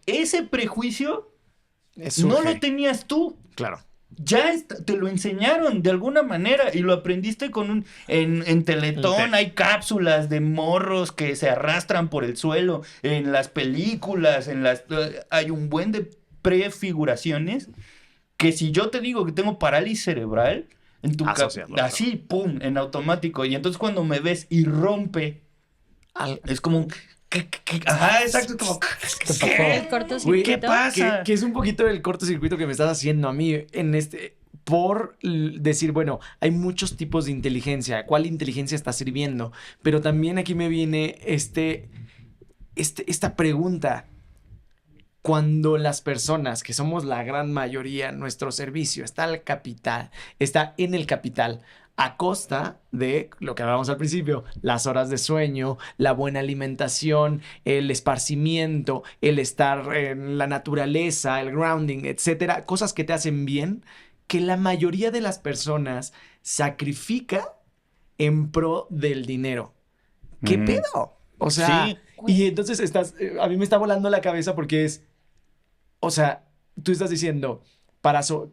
ese prejuicio no lo tenías tú. Claro. Ya te lo enseñaron de alguna manera y lo aprendiste con en Teletón hay cápsulas de morros que se arrastran por el suelo, en las películas, hay un buen de prefiguraciones que si yo te digo que tengo parálisis cerebral, en tu así, pum, en automático. Y entonces cuando me ves y rompe, es como... Ajá, exacto, como... ¿Qué? ¿Cortocircuito? ¿Qué pasa? Que es un poquito el cortocircuito que me estás haciendo a mí en por decir, bueno, hay muchos tipos de inteligencia. ¿Cuál inteligencia está sirviendo? Pero también aquí me viene esta pregunta. Cuando las personas, que somos la gran mayoría, nuestro servicio está en el capital, a costa de lo que hablábamos al principio, las horas de sueño, la buena alimentación, el esparcimiento, el estar en la naturaleza, el grounding, etcétera, cosas que te hacen bien, que la mayoría de las personas sacrifica en pro del dinero. ¿Qué pedo? O sea, sí. Y entonces a mí me está volando la cabeza porque o sea, tú estás diciendo,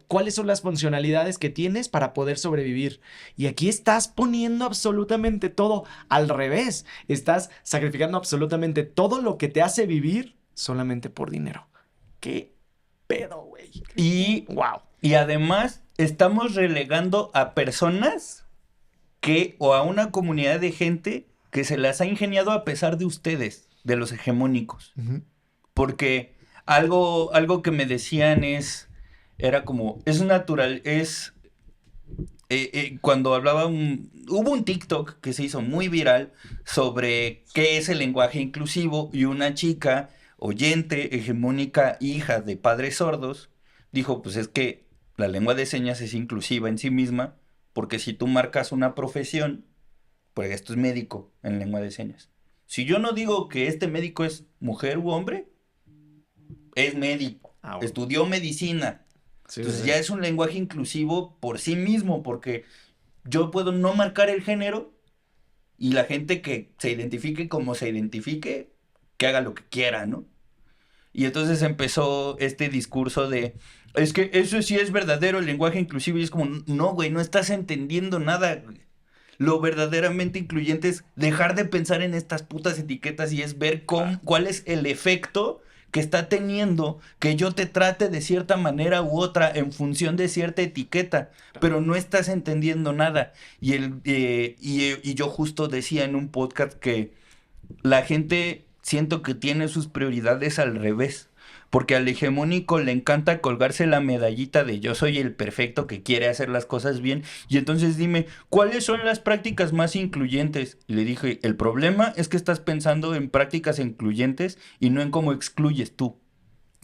¿cuáles son las funcionalidades que tienes para poder sobrevivir? Y aquí estás poniendo absolutamente todo al revés. Estás sacrificando absolutamente todo lo que te hace vivir solamente por dinero. ¿Qué pedo, güey? Y, wow. Y además, estamos relegando a personas o a una comunidad de gente que se las ha ingeniado a pesar de ustedes, de los hegemónicos. Uh-huh. Porque... Algo que me decían era como, es natural, cuando hubo un TikTok que se hizo muy viral sobre qué es el lenguaje inclusivo y una chica oyente, hegemónica, hija de padres sordos, dijo, pues es que la lengua de señas es inclusiva en sí misma, porque si tú marcas una profesión, pues esto es médico en lengua de señas. Si yo no digo que este médico es mujer u hombre, es médico, bueno. Estudió medicina. Sí, entonces ya es un lenguaje inclusivo por sí mismo, porque yo puedo no marcar el género y la gente que se identifique como se identifique, que haga lo que quiera, ¿no? Y entonces empezó este discurso de, es que eso sí es verdadero el lenguaje inclusivo, y es como, no, güey, no estás entendiendo nada, güey. Lo verdaderamente incluyente es dejar de pensar en estas putas etiquetas y es ver cuál es el efecto que está teniendo que yo te trate de cierta manera u otra en función de cierta etiqueta, pero no estás entendiendo nada. Y yo justo decía en un podcast que la gente siento que tiene sus prioridades al revés. Porque al hegemónico le encanta colgarse la medallita de yo soy el perfecto que quiere hacer las cosas bien. Y entonces dime, ¿cuáles son las prácticas más incluyentes? Y le dije, el problema es que estás pensando en prácticas incluyentes y no en cómo excluyes tú.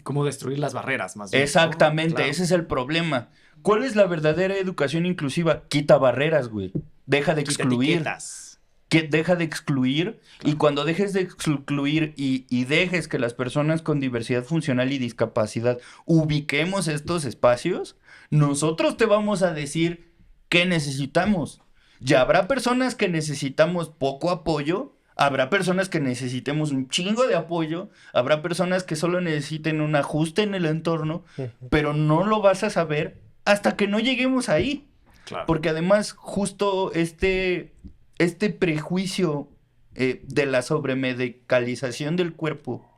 Cómo destruir las barreras, más bien. Exactamente, Claro. ese es el problema. ¿Cuál es la verdadera educación inclusiva? Quita barreras, güey. Deja de Quita excluir. etiquetas. Que deja de excluir, y cuando dejes de excluir y dejes que las personas con diversidad funcional y discapacidad ubiquemos estos espacios, nosotros te vamos a decir qué necesitamos. Ya habrá personas que necesitamos poco apoyo, habrá personas que necesitemos un chingo de apoyo, habrá personas que solo necesiten un ajuste en el entorno, pero no lo vas a saber hasta que no lleguemos ahí. Claro. Porque además justo este prejuicio de la sobremedicalización del cuerpo,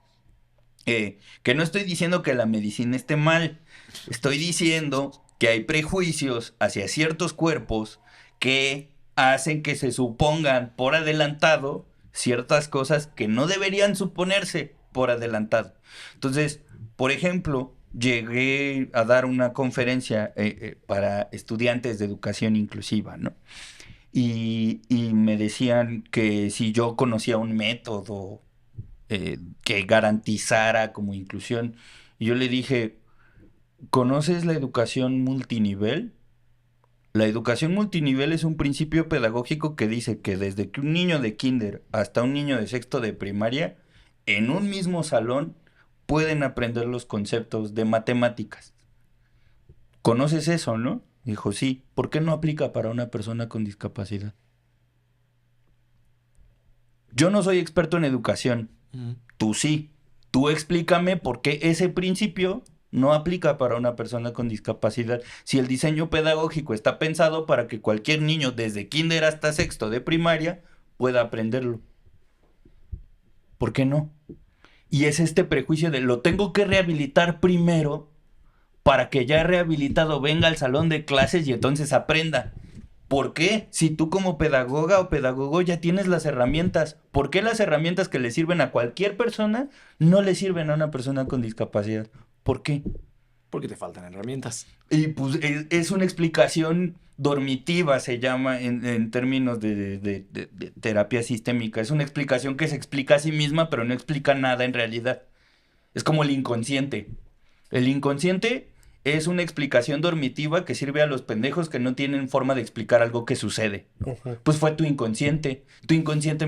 que no estoy diciendo que la medicina esté mal, estoy diciendo que hay prejuicios hacia ciertos cuerpos que hacen que se supongan por adelantado ciertas cosas que no deberían suponerse por adelantado. Entonces, por ejemplo, llegué a dar una conferencia para estudiantes de educación inclusiva, ¿no? Y me decían que si yo conocía un método que garantizara como inclusión, y yo le dije, ¿conoces la educación multinivel? La educación multinivel es un principio pedagógico que dice que desde que un niño de kinder hasta un niño de sexto de primaria, en un mismo salón, pueden aprender los conceptos de matemáticas. ¿Conoces eso, no? Dijo, sí. ¿Por qué no aplica para una persona con discapacidad? Yo no soy experto en educación. Tú sí. Tú explícame por qué ese principio no aplica para una persona con discapacidad. Si el diseño pedagógico está pensado para que cualquier niño desde kinder hasta sexto de primaria pueda aprenderlo. ¿Por qué no? Y es este prejuicio de lo tengo que rehabilitar primero para que ya rehabilitado venga al salón de clases y entonces aprenda. ¿Por qué? Si tú como pedagoga o pedagogo ya tienes las herramientas, ¿por qué las herramientas que le sirven a cualquier persona no le sirven a una persona con discapacidad? ¿Por qué? Porque te faltan herramientas. Y pues es una explicación dormitiva, se llama en términos de terapia sistémica. Es una explicación que se explica a sí misma, pero no explica nada en realidad. Es como el inconsciente. El inconsciente es una explicación dormitiva que sirve a los pendejos que no tienen forma de explicar algo que sucede. Pues fue tu inconsciente. Tu inconsciente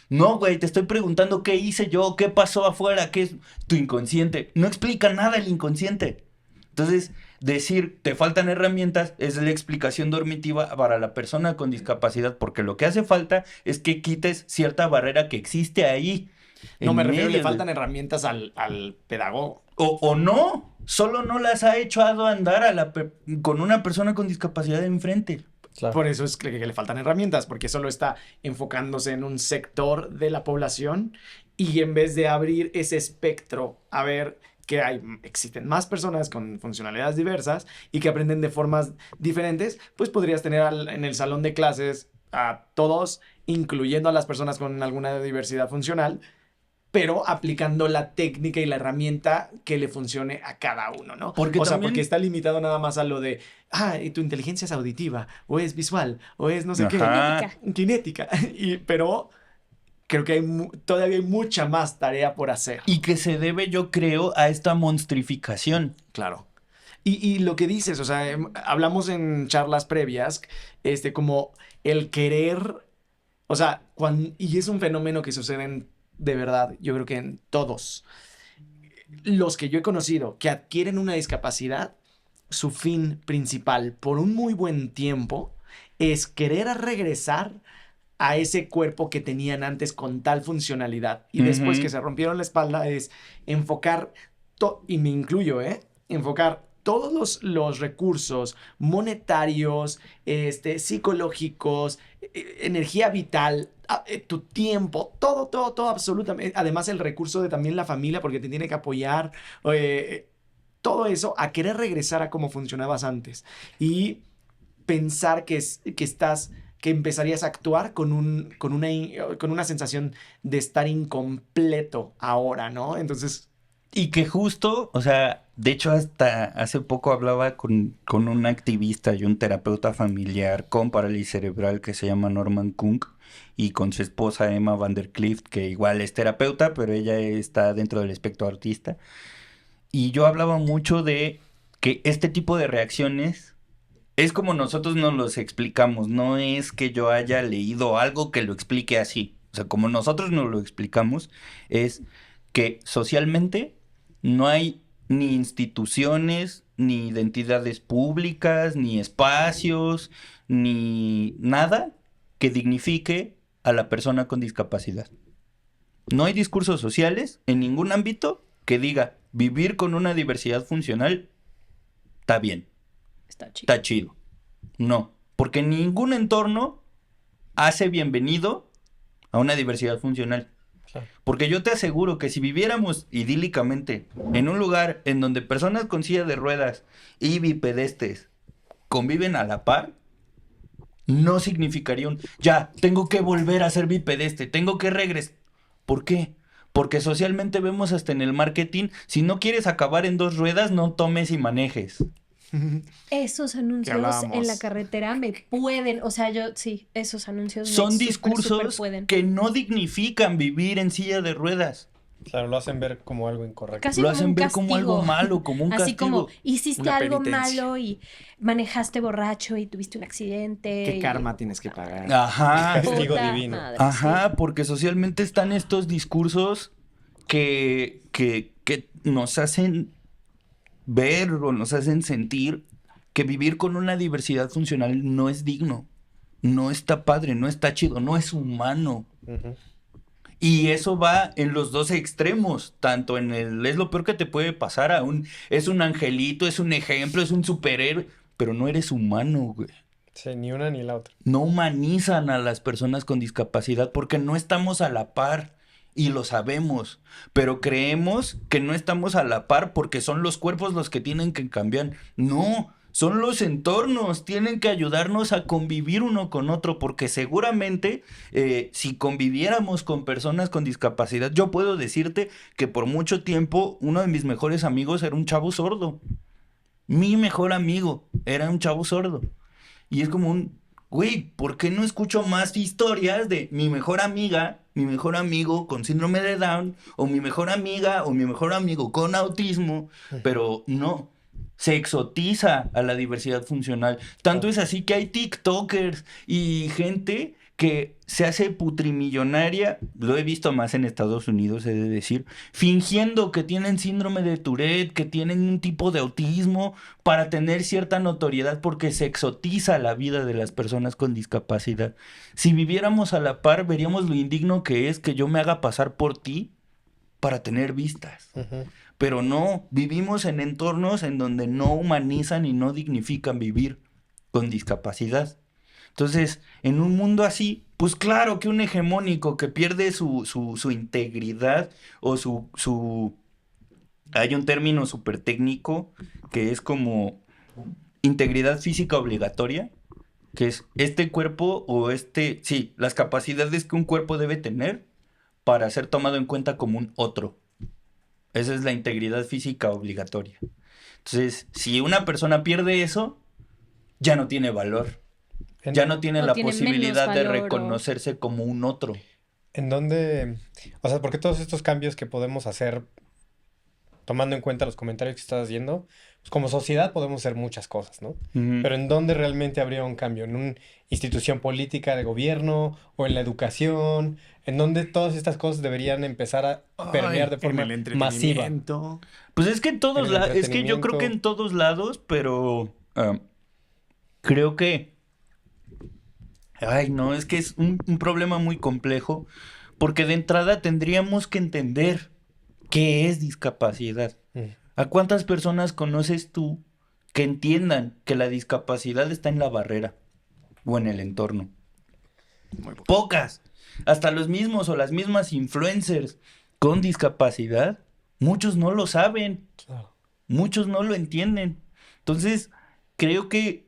No, güey, te estoy preguntando qué hice yo, qué pasó afuera, qué es tu inconsciente. No explica nada el inconsciente. Entonces, decir te faltan herramientas es la explicación dormitiva para la persona con discapacidad, porque lo que hace falta es que quites cierta barrera que existe ahí. No, me refiero, le faltan herramientas al pedagogo. O no, solo no las ha echado a andar con una persona con discapacidad enfrente. Claro. Por eso es que le faltan herramientas, porque solo está enfocándose en un sector de la población y en vez de abrir ese espectro a ver que existen más personas con funcionalidades diversas y que aprenden de formas diferentes, pues podrías tener en el salón de clases a todos, incluyendo a las personas con alguna diversidad funcional, pero aplicando la técnica y la herramienta que le funcione a cada uno, ¿no? Porque porque está limitado nada más a lo de, y tu inteligencia es auditiva, o es visual, o es no sé Ajá. qué. Kinética. Pero creo que todavía hay mucha más tarea por hacer. Y que se debe, yo creo, a esta monstrificación. Claro. Y lo que dices, o sea, hablamos en charlas previas, como el querer, o sea, y es un fenómeno que sucede de verdad, yo creo que en todos los que yo he conocido que adquieren una discapacidad, su fin principal por un muy buen tiempo es querer regresar a ese cuerpo que tenían antes con tal funcionalidad. Y después que se rompieron la espalda es enfocar, y me incluyo, enfocar todos los recursos monetarios, psicológicos, energía vital, tu tiempo, todo absolutamente. Además el recurso de también la familia porque te tiene que apoyar, todo eso a querer regresar a cómo funcionabas antes y pensar que empezarías a actuar con una sensación de estar incompleto ahora, ¿no? Entonces... Y que justo, o sea, de hecho hasta hace poco hablaba con un activista y un terapeuta familiar con parálisis cerebral que se llama Norman Kung y con su esposa Emma Van der Clift, que igual es terapeuta, pero ella está dentro del espectro autista. Y yo hablaba mucho de que este tipo de reacciones es como nosotros nos los explicamos, no es que yo haya leído algo que lo explique así. O sea, como nosotros nos lo explicamos, es que socialmente no hay ni instituciones, ni identidades públicas, ni espacios, ni nada que dignifique a la persona con discapacidad. No hay discursos sociales en ningún ámbito que diga vivir con una diversidad funcional está bien, está chido. No, porque ningún entorno hace bienvenido a una diversidad funcional. Porque yo te aseguro que si viviéramos idílicamente en un lugar en donde personas con silla de ruedas y bipedestres conviven a la par, no significaría ya, tengo que volver a ser bipedestre, tengo que regresar. ¿Por qué? Porque socialmente vemos hasta en el marketing, si no quieres acabar en 2 ruedas, no tomes y manejes. Esos anuncios en la carretera me pueden, o sea, esos anuncios son discursos que no dignifican vivir en silla de ruedas. Claro, lo hacen ver como algo incorrecto. Casi lo como hacen un ver castigo. como algo malo, como un así castigo. Así como hiciste una algo penitencia. malo y manejaste borracho y tuviste un accidente. ¿Qué karma tienes que pagar? Ajá. Castigo Puta divino. madre, Ajá, sí. porque socialmente están estos discursos que nos hacen ver o nos hacen sentir que vivir con una diversidad funcional no es digno, no está padre, no está chido, no es humano. Uh-huh. Y eso va en los dos extremos, tanto en el es lo peor que te puede pasar es un angelito, es un ejemplo, es un superhéroe, pero no eres humano, güey. Sí, ni una ni la otra. No humanizan a las personas con discapacidad porque no estamos a la par y lo sabemos, pero creemos que no estamos a la par porque son los cuerpos los que tienen que cambiar. No, son los entornos, tienen que ayudarnos a convivir uno con otro porque seguramente si conviviéramos con personas con discapacidad, yo puedo decirte que por mucho tiempo uno de mis mejores amigos era un chavo sordo. Mi mejor amigo era un chavo sordo. Y es como güey, ¿por qué no escucho más historias de mi mejor amiga, mi mejor amigo con síndrome de Down, o mi mejor amiga, o mi mejor amigo con autismo? Pero no, se exotiza a la diversidad funcional. Tanto es así que hay TikTokers y gente que se hace putrimillonaria, lo he visto más en Estados Unidos, he de decir, fingiendo que tienen síndrome de Tourette, que tienen un tipo de autismo, para tener cierta notoriedad porque se exotiza la vida de las personas con discapacidad. Si viviéramos a la par, veríamos lo indigno que es que yo me haga pasar por ti para tener vistas. Uh-huh. Pero no, vivimos en entornos en donde no humanizan y no dignifican vivir con discapacidad. Entonces, en un mundo así, pues claro que un hegemónico que pierde su integridad o hay un término súper técnico que es como integridad física obligatoria, que es este cuerpo las capacidades que un cuerpo debe tener para ser tomado en cuenta como un otro. Esa es la integridad física obligatoria. Entonces, si una persona pierde eso, ya no tiene valor. Ya no tiene la posibilidad de reconocerse como un otro. ¿En dónde? O sea, porque todos estos cambios que podemos hacer, tomando en cuenta los comentarios que estás haciendo, pues como sociedad podemos hacer muchas cosas, ¿no? Uh-huh. Pero ¿en dónde realmente habría un cambio? ¿En una institución política de gobierno o en la educación? ¿En dónde todas estas cosas deberían empezar a permear de forma en el masiva? entretenimiento. Pues es que en todos lados, es que yo creo que en todos lados, pero creo que no, es que es un problema muy complejo, porque de entrada tendríamos que entender qué es discapacidad. ¿A cuántas personas conoces tú que entiendan que la discapacidad está en la barrera o en el entorno? Muy pocas. Pocas. Hasta los mismos o las mismas influencers con discapacidad, muchos no lo saben, Claro. muchos no lo entienden. Entonces, creo que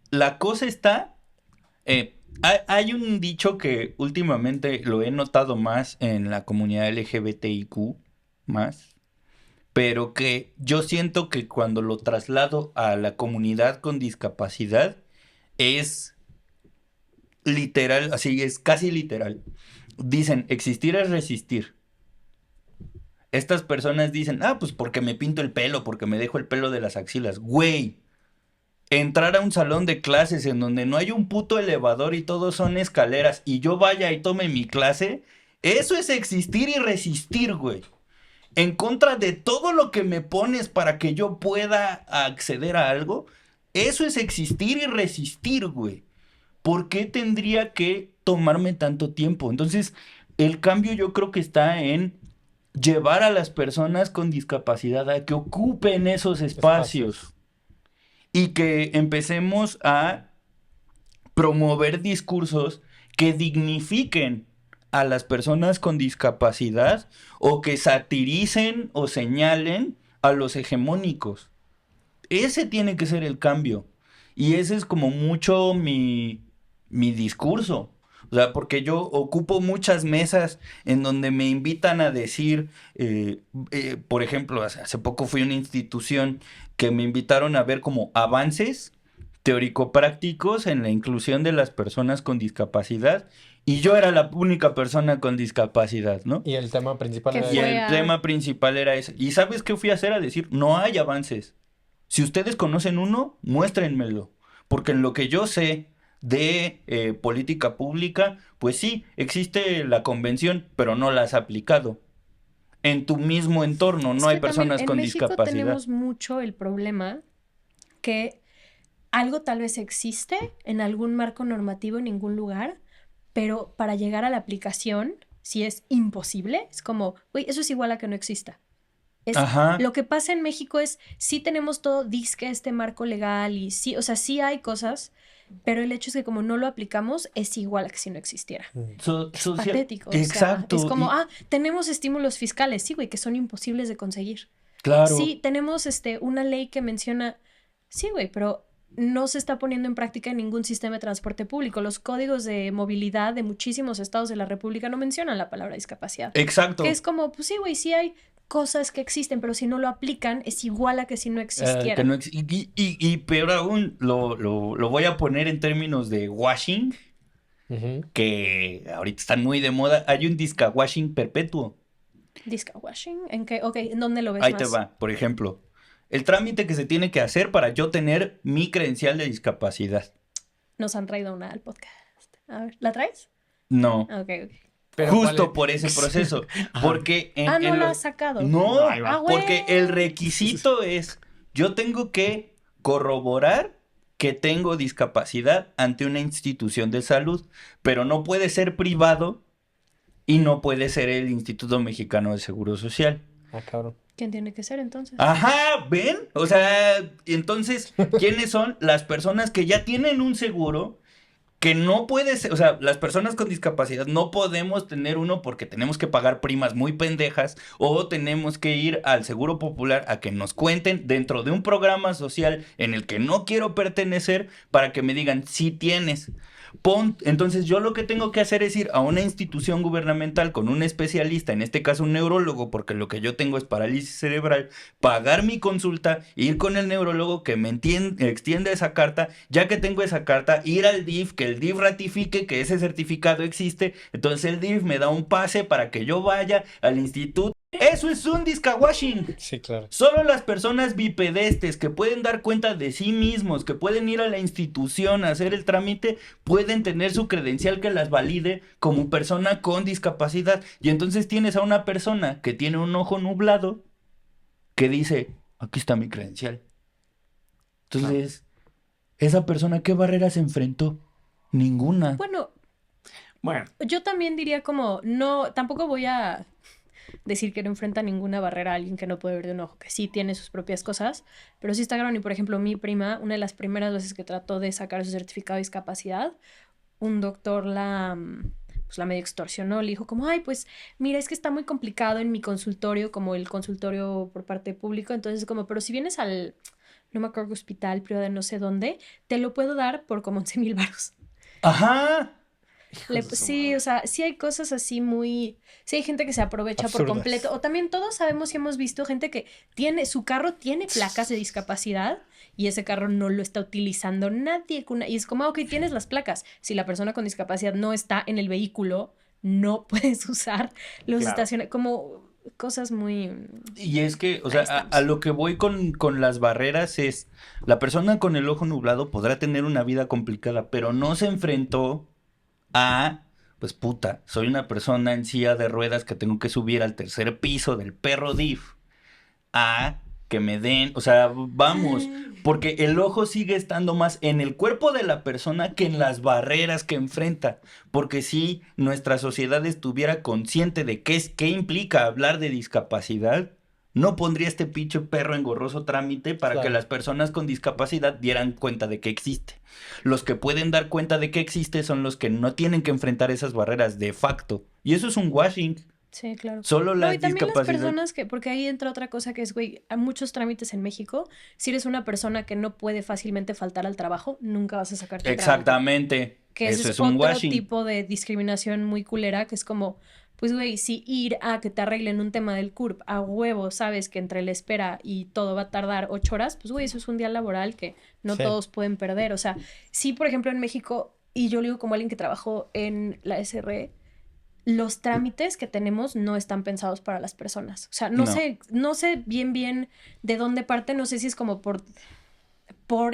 la cosa está... hay un dicho que últimamente lo he notado más en la comunidad LGBTIQ más, pero que yo siento que cuando lo traslado a la comunidad con discapacidad es literal, así es casi literal. Dicen, existir es resistir. Estas personas dicen, pues porque me pinto el pelo, porque me dejo el pelo de las axilas. Güey, entrar a un salón de clases en donde no hay un puto elevador y todos son escaleras y yo vaya y tome mi clase, eso es existir y resistir, güey. En contra de todo lo que me pones para que yo pueda acceder a algo, eso es existir y resistir, güey. ¿Por qué tendría que tomarme tanto tiempo? Entonces, el cambio yo creo que está en llevar a las personas con discapacidad a que ocupen esos espacios. Y que empecemos a promover discursos que dignifiquen a las personas con discapacidad o que satiricen o señalen a los hegemónicos. Ese tiene que ser el cambio. Y ese es como mucho mi discurso. O sea, porque yo ocupo muchas mesas en donde me invitan a decir, por ejemplo, hace poco fui a una institución que me invitaron a ver como avances teórico-prácticos en la inclusión de las personas con discapacidad y yo era la única persona con discapacidad, ¿no? Y el tema principal era... Y el tema principal era ese. ¿Y sabes qué fui a hacer? A decir, no hay avances. Si ustedes conocen uno, muéstrenmelo. Porque en lo que yo sé de política pública, pues sí, existe la convención, pero no la has aplicado. En tu mismo entorno no hay personas con discapacidad. En México tenemos mucho el problema que algo tal vez existe en algún marco normativo en ningún lugar, pero para llegar a la aplicación, si es imposible, es como, güey, eso es igual a que no exista. Lo que pasa en México es, sí tenemos todo disque este marco legal y sí, o sea, sí hay cosas, pero el hecho es que como no lo aplicamos, es igual a que si no existiera. Es patético. Exacto. O sea, es como, tenemos estímulos fiscales, sí, güey, que son imposibles de conseguir. Claro. Sí, tenemos una ley que menciona, sí, güey, pero no se está poniendo en práctica en ningún sistema de transporte público. Los códigos de movilidad de muchísimos estados de la República no mencionan la palabra discapacidad. Exacto. Que es como, pues sí, güey, sí hay cosas que existen, pero si no lo aplican es igual a que si no existiera. Y peor aún, lo voy a poner en términos de washing, que ahorita están muy de moda. Hay un discawashing perpetuo. ¿Discawashing? ¿En qué? Ok, ¿en dónde lo ves Ahí más? te va, por ejemplo. El trámite que se tiene que hacer para yo tener mi credencial de discapacidad. Nos han traído una al podcast. A ver, ¿la traes? No. Ok. Pero justo por ese proceso. Porque no la has sacado. No, porque güey. el requisito es, yo tengo que corroborar que tengo discapacidad ante una institución de salud, pero no puede ser privado y no puede ser el Instituto Mexicano de Seguro Social. Cabrón. ¿Quién tiene que ser entonces? Ajá, ¿ven? O sea, entonces, ¿quiénes son las personas que ya tienen un seguro? Que no puede ser, o sea, las personas con discapacidad no podemos tener uno porque tenemos que pagar primas muy pendejas o tenemos que ir al Seguro Popular a que nos cuenten dentro de un programa social en el que no quiero pertenecer para que me digan si tienes. Entonces yo lo que tengo que hacer es ir a una institución gubernamental con un especialista, en este caso un neurólogo, porque lo que yo tengo es parálisis cerebral, pagar mi consulta, ir con el neurólogo que me extienda esa carta, ya que tengo esa carta, ir al DIF, que el DIF ratifique que ese certificado existe, entonces el DIF me da un pase para que yo vaya al instituto. Eso es un discawashing. Sí, claro. Solo las personas bipedestes que pueden dar cuenta de sí mismos, que pueden ir a la institución a hacer el trámite, pueden tener su credencial que las valide como persona con discapacidad. Y entonces tienes a una persona que tiene un ojo nublado que dice, aquí está mi credencial. Entonces, ¿esa persona qué barreras enfrentó? Ninguna. Bueno, yo también diría como, no, tampoco voy a decir que no enfrenta ninguna barrera a alguien que no puede ver de un ojo, que sí tiene sus propias cosas, pero sí está cabrón. Y por ejemplo, mi prima, una de las primeras veces que trató de sacar su certificado de discapacidad, un doctor pues la medio extorsionó, le dijo como, ay, pues mira, es que está muy complicado en mi consultorio, como el consultorio por parte público, entonces como, pero si vienes al, no me acuerdo, hospital privado de no sé dónde, te lo puedo dar por como 11,000 varos. Ajá. Sí, o sea, sí hay cosas así muy... Sí hay gente que se aprovecha por Absurdas. completo. O también todos sabemos y hemos visto gente que su carro tiene placas de discapacidad y ese carro no lo está utilizando nadie. Y es como, ok, tienes las placas. Si la persona con discapacidad no está en el vehículo, no puedes usar los estaciones. Como cosas muy... Y es que, o Ahí sea, estamos. a lo que voy con las barreras es, la persona con el ojo nublado podrá tener una vida complicada, pero no se enfrentó a, pues puta, soy una persona en silla de ruedas que tengo que subir al tercer piso del perro DIF a que me den, o sea, vamos, porque el ojo sigue estando más en el cuerpo de la persona que en las barreras que enfrenta, porque si nuestra sociedad estuviera consciente de qué implica hablar de discapacidad, no pondría este pinche perro engorroso trámite para que Claro. las personas con discapacidad dieran cuenta de que existe. Los que pueden dar cuenta de que existe son los que no tienen que enfrentar esas barreras de facto. Y eso es un washing. Sí, claro. Solo No, las y también las discapacidades. personas que, porque ahí entra otra cosa que es, güey, hay muchos trámites en México. Si eres una persona que no puede fácilmente faltar al trabajo, nunca vas a sacarte trámite. Exactamente. Que Eso ese es es un otro washing. tipo de discriminación muy culera, que es como, pues, güey, si ir a que te arreglen un tema del CURP a huevo, sabes que entre la espera y todo va a tardar 8 horas, pues, güey, eso es un día laboral que no Sí. todos pueden perder. O sea, sí, por ejemplo, en México, y yo lo digo como alguien que trabajó en la SRE, los trámites que tenemos no están pensados para las personas. O sea, no No. sé bien de dónde parte, no sé si es como por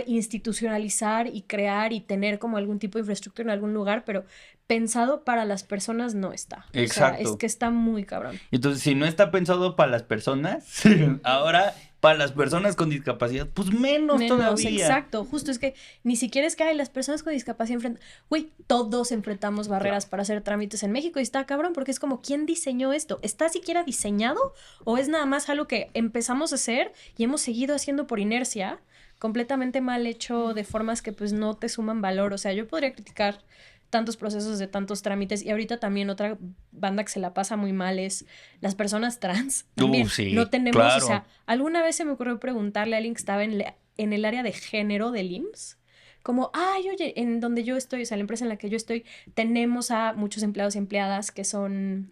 institucionalizar y crear y tener como algún tipo de infraestructura en algún lugar, pero pensado para las personas no está. O sea, Exacto. es que está muy cabrón. Entonces, si no está pensado para las personas, ahora para las personas con discapacidad, pues menos todavía. Exacto, justo es que ni siquiera es que hay las personas con discapacidad enfrentan, güey, todos enfrentamos barreras para hacer trámites en México y está cabrón porque es como, ¿quién diseñó esto? ¿Está siquiera diseñado o es nada más algo que empezamos a hacer y hemos seguido haciendo por inercia, completamente mal hecho de formas que pues no te suman valor? O sea, yo podría criticar tantos procesos de tantos trámites y ahorita también otra banda que se la pasa muy mal es las personas trans. También Sí, no tenemos, claro. o sea, alguna vez se me ocurrió preguntarle a alguien que estaba en el área de género del IMSS, como, ay, oye, en donde yo estoy, o sea, la empresa en la que yo estoy, tenemos a muchos empleados y empleadas que son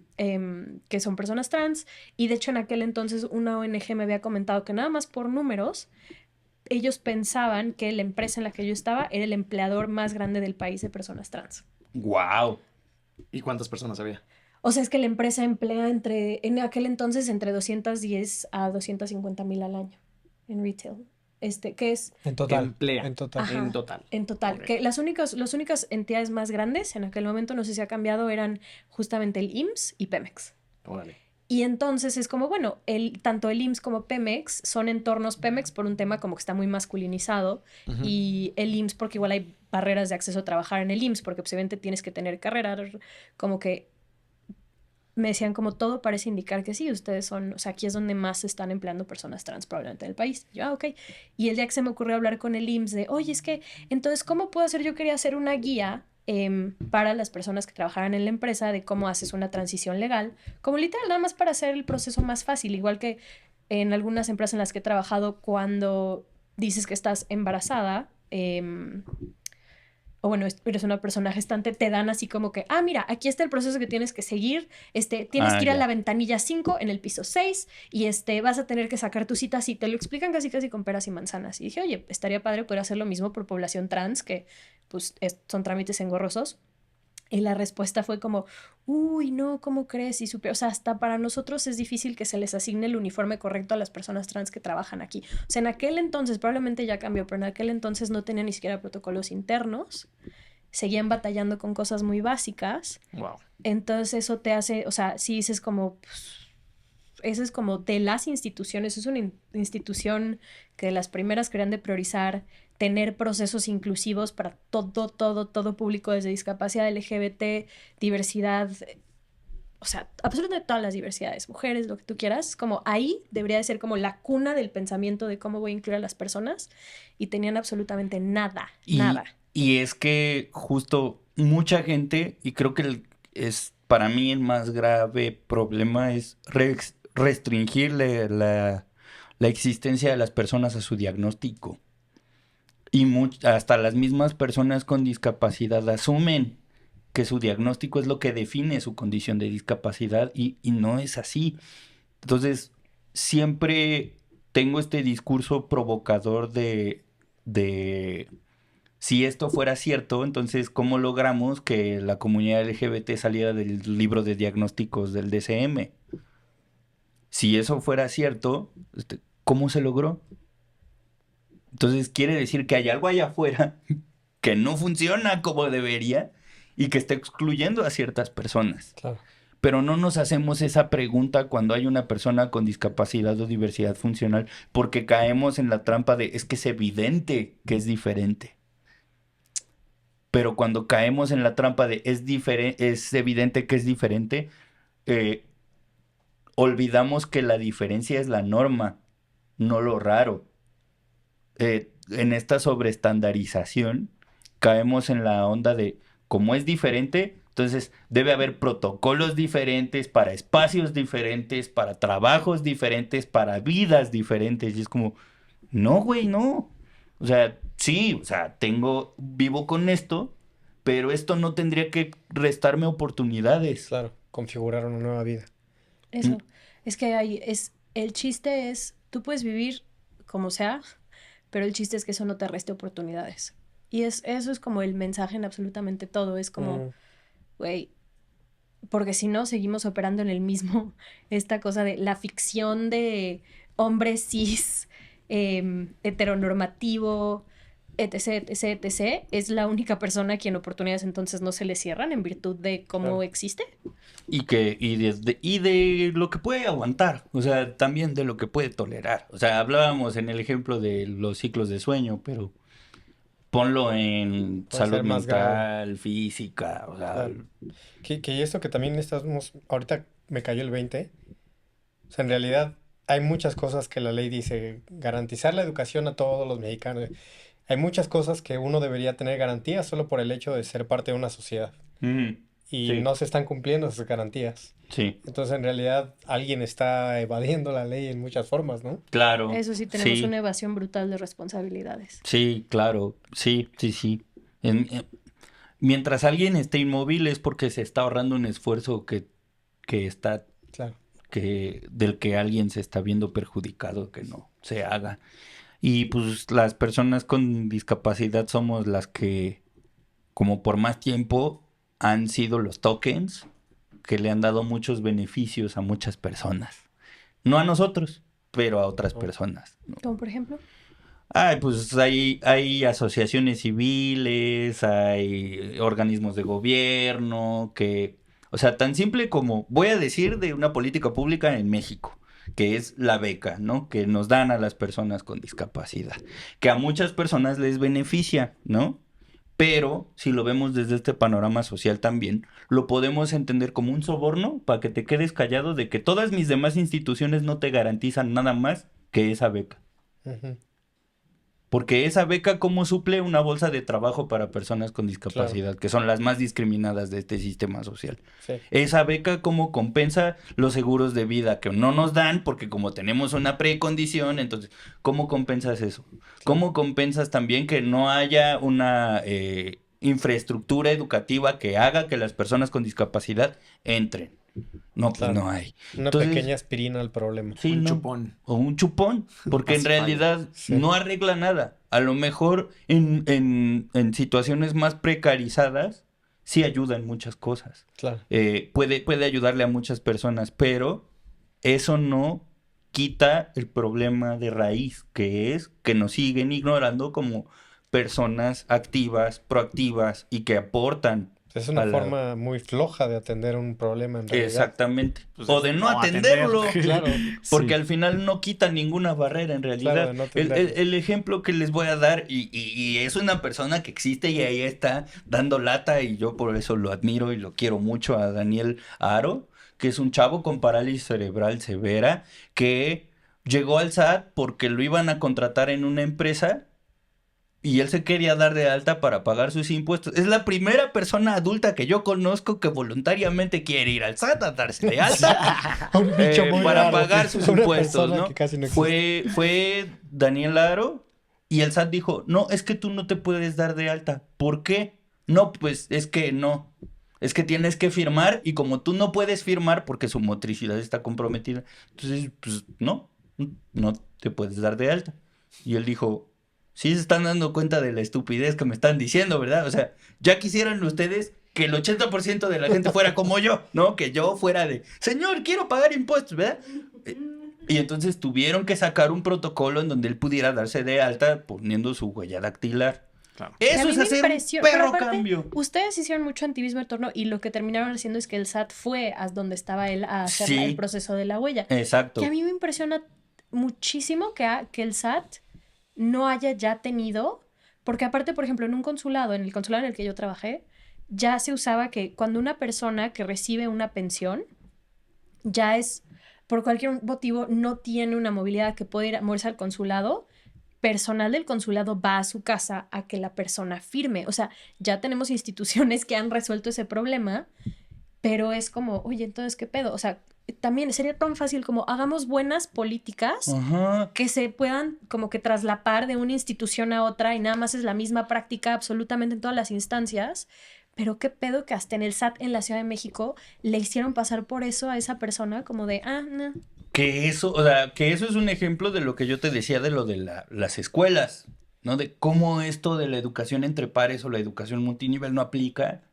personas trans, y de hecho en aquel entonces una ONG me había comentado que nada más por números ellos pensaban que la empresa en la que yo estaba era el empleador más grande del país de personas trans. Wow. ¿Y cuántas personas había? O sea, es que la empresa emplea en aquel entonces entre 210 a 250,000 al año en retail. Que es En total. Emplea. En total. Ajá. En total. en total. Ok. Que las únicas entidades más grandes en aquel momento, no sé si ha cambiado, eran justamente el IMSS y Pemex. Órale. Y entonces es como, bueno, tanto el IMSS como Pemex son entornos, Pemex por un tema como que está muy masculinizado, Ujú. y el IMSS porque igual hay barreras de acceso a trabajar en el IMSS, porque pues obviamente tienes que tener carrera, como que me decían como todo parece indicar que sí, ustedes son, o sea, aquí es donde más se están empleando personas trans probablemente en el país. Yo, ok. Y el día que se me ocurrió hablar con el IMSS de, oye, es que, entonces, ¿cómo puedo hacer? Yo quería hacer una guía para las personas que trabajaran en la empresa de cómo haces una transición legal, como literal, nada más para hacer el proceso más fácil, igual que en algunas empresas en las que he trabajado, cuando dices que estás embarazada, o bueno, eres una persona gestante, te dan así como que, mira, aquí está el proceso que tienes que seguir, tienes que ir a ya. la ventanilla 5 en el piso 6 y vas a tener que sacar tu cita así, te lo explican casi con peras y manzanas. Y dije, oye, estaría padre poder hacer lo mismo por población trans, que pues son trámites engorrosos. Y la respuesta fue como, uy, no, ¿cómo crees? Y o sea, hasta para nosotros es difícil que se les asigne el uniforme correcto a las personas trans que trabajan aquí. O sea, en aquel entonces, probablemente ya cambió, pero en aquel entonces no tenían ni siquiera protocolos internos. Seguían batallando con cosas muy básicas. Wow. Entonces eso te hace, o sea, si dices como, pues, eso es como de las instituciones, es una institución que las primeras querían de priorizar tener procesos inclusivos para todo público, desde discapacidad LGBT, diversidad, o sea, absolutamente todas las diversidades, mujeres, lo que tú quieras, como ahí debería de ser como la cuna del pensamiento de cómo voy a incluir a las personas, y tenían absolutamente nada, nada. Y es que justo mucha gente, y creo que es para mí el más grave problema es restringirle la existencia de las personas a su diagnóstico. Y hasta las mismas personas con discapacidad asumen que su diagnóstico es lo que define su condición de discapacidad y no es así. Entonces, siempre tengo este discurso provocador de si esto fuera cierto, entonces, ¿cómo logramos que la comunidad LGBT saliera del libro de diagnósticos del DSM? Si eso fuera cierto, ¿cómo se logró? Entonces, quiere decir que hay algo allá afuera que no funciona como debería y que está excluyendo a ciertas personas. Claro. Pero no nos hacemos esa pregunta cuando hay una persona con discapacidad o diversidad funcional, porque caemos en la trampa de es que es evidente que es diferente. Pero cuando caemos en la trampa de es evidente que es diferente, olvidamos que la diferencia es la norma, no lo raro. En esta sobreestandarización caemos en la onda de como es diferente, entonces debe haber protocolos diferentes para espacios diferentes, para trabajos diferentes, para vidas diferentes. Y es como, no, güey, no. O sea, sí, o sea, vivo con esto, pero esto no tendría que restarme oportunidades. Claro, configurar una nueva vida. Eso, es que el chiste es, tú puedes vivir como sea, pero el chiste es que eso no te reste oportunidades. Y eso es como el mensaje en absolutamente todo, es como, güey, porque si no seguimos operando en el mismo, esta cosa de la ficción de hombre cis, heteronormativo, etc, etc, etc, es la única persona a quien oportunidades entonces no se le cierran en virtud de cómo existe. Y de lo que puede aguantar, o sea, también de lo que puede tolerar. O sea, hablábamos en el ejemplo de los ciclos de sueño, pero ponlo en Puede salud ser más mental, grave. física, o sea... Claro. Que esto que también estamos, ahorita me cayó el 20, o sea, en realidad hay muchas cosas que la ley dice, garantizar la educación a todos los mexicanos. Hay muchas cosas que uno debería tener garantías solo por el hecho de ser parte de una sociedad. Y sí. no se están cumpliendo esas garantías. Sí, Entonces, en realidad, alguien está evadiendo la ley en muchas formas, ¿no? claro. Eso sí, tenemos sí, una evasión brutal de responsabilidades. sí, claro, sí. Mientras alguien esté inmóvil es porque se está ahorrando un esfuerzo que está, Claro. del que alguien se está viendo perjudicado que no se haga. Y pues las personas con discapacidad somos las que, como por más tiempo, han sido los tokens que le han dado muchos beneficios a muchas personas. No a nosotros, pero a otras personas, ¿no? ¿Como por ejemplo? Ay, pues hay asociaciones civiles, hay organismos de gobierno que, o sea, tan simple como, voy a decir de una política pública en México, que es la beca, ¿no? Que nos dan a las personas con discapacidad, que a muchas personas les beneficia, ¿no? Pero si lo vemos desde este panorama social también, lo podemos entender como un soborno para que te quedes callado de que todas mis demás instituciones no te garantizan nada más que esa beca. Ujú. Porque esa beca, ¿cómo suple una bolsa de trabajo para personas con discapacidad, que son las más discriminadas de este sistema social? Sí. Esa beca, ¿cómo compensa los seguros de vida que no nos dan? Porque como tenemos una precondición, entonces, ¿cómo compensas eso? ¿Cómo compensas también que no haya una infraestructura educativa que haga que las personas con discapacidad entren? No, pues Claro. no hay. Una Entonces, pequeña aspirina al problema. sí, Un no. chupón. O un chupón, porque en Pacifier. realidad Sí. no arregla nada. A lo mejor en situaciones más precarizadas sí ayuda en muchas cosas. Claro. Puede ayudarle a muchas personas, pero eso no quita el problema de raíz, que es que nos siguen ignorando como personas activas, proactivas y que aportan. Es una a la- forma muy floja de atender un problema en realidad. Exactamente. Pues O es de no no atenderlo. atender. Claro. Porque Sí. al final no quita ninguna barrera en realidad. Claro, no el, tendrá- el ejemplo que les voy a dar, y es una persona que existe y ahí está dando lata, y yo por eso lo admiro y lo quiero mucho a Daniel Aro, que es un chavo con parálisis cerebral severa que llegó al SAT porque lo iban a contratar en una empresa y él se quería dar de alta para pagar sus impuestos. Es la primera persona adulta que yo conozco que voluntariamente quiere ir al SAT a darse de alta Un bicho muy para raro. pagar sus Una impuestos, persona ¿no? que casi no existe. Fue Daniel Aro y el SAT dijo, no, es que tú no te puedes dar de alta. ¿Por qué? No, pues es que no. Es que tienes que firmar y como tú no puedes firmar porque su motricidad está comprometida, entonces, pues no te puedes dar de alta. Y él dijo, sí se están dando cuenta de la estupidez que me están diciendo, ¿verdad? O sea, ya quisieran ustedes que el 80% de la gente fuera como yo, ¿no? Que yo fuera de, señor, quiero pagar impuestos, ¿verdad? Y entonces tuvieron que sacar un protocolo en donde él pudiera darse de alta poniendo su huella dactilar. Claro. Eso es hacer un perro cambio. Ustedes hicieron mucho activismo en torno y lo que terminaron haciendo es que el SAT fue a donde estaba él a hacer Sí. el proceso de la huella. Exacto. Que a mí me impresiona muchísimo que el SAT no haya ya tenido, porque aparte, por ejemplo, en el consulado en el que yo trabajé, ya se usaba que cuando una persona que recibe una pensión ya es, por cualquier motivo, no tiene una movilidad que puede ir a moverse al consulado, personal del consulado va a su casa a que la persona firme. O sea, ya tenemos instituciones que han resuelto ese problema, pero es como, oye, entonces, ¿qué pedo? O sea, también sería tan fácil como hagamos buenas políticas Ajá. que se puedan como que traslapar de una institución a otra y nada más es la misma práctica absolutamente en todas las instancias. Pero qué pedo que hasta en el SAT en la Ciudad de México le hicieron pasar por eso a esa persona como de, no. Que eso, o sea, que eso es un ejemplo de lo que yo te decía de lo de las escuelas, ¿no? De cómo esto de la educación entre pares o la educación multinivel no aplica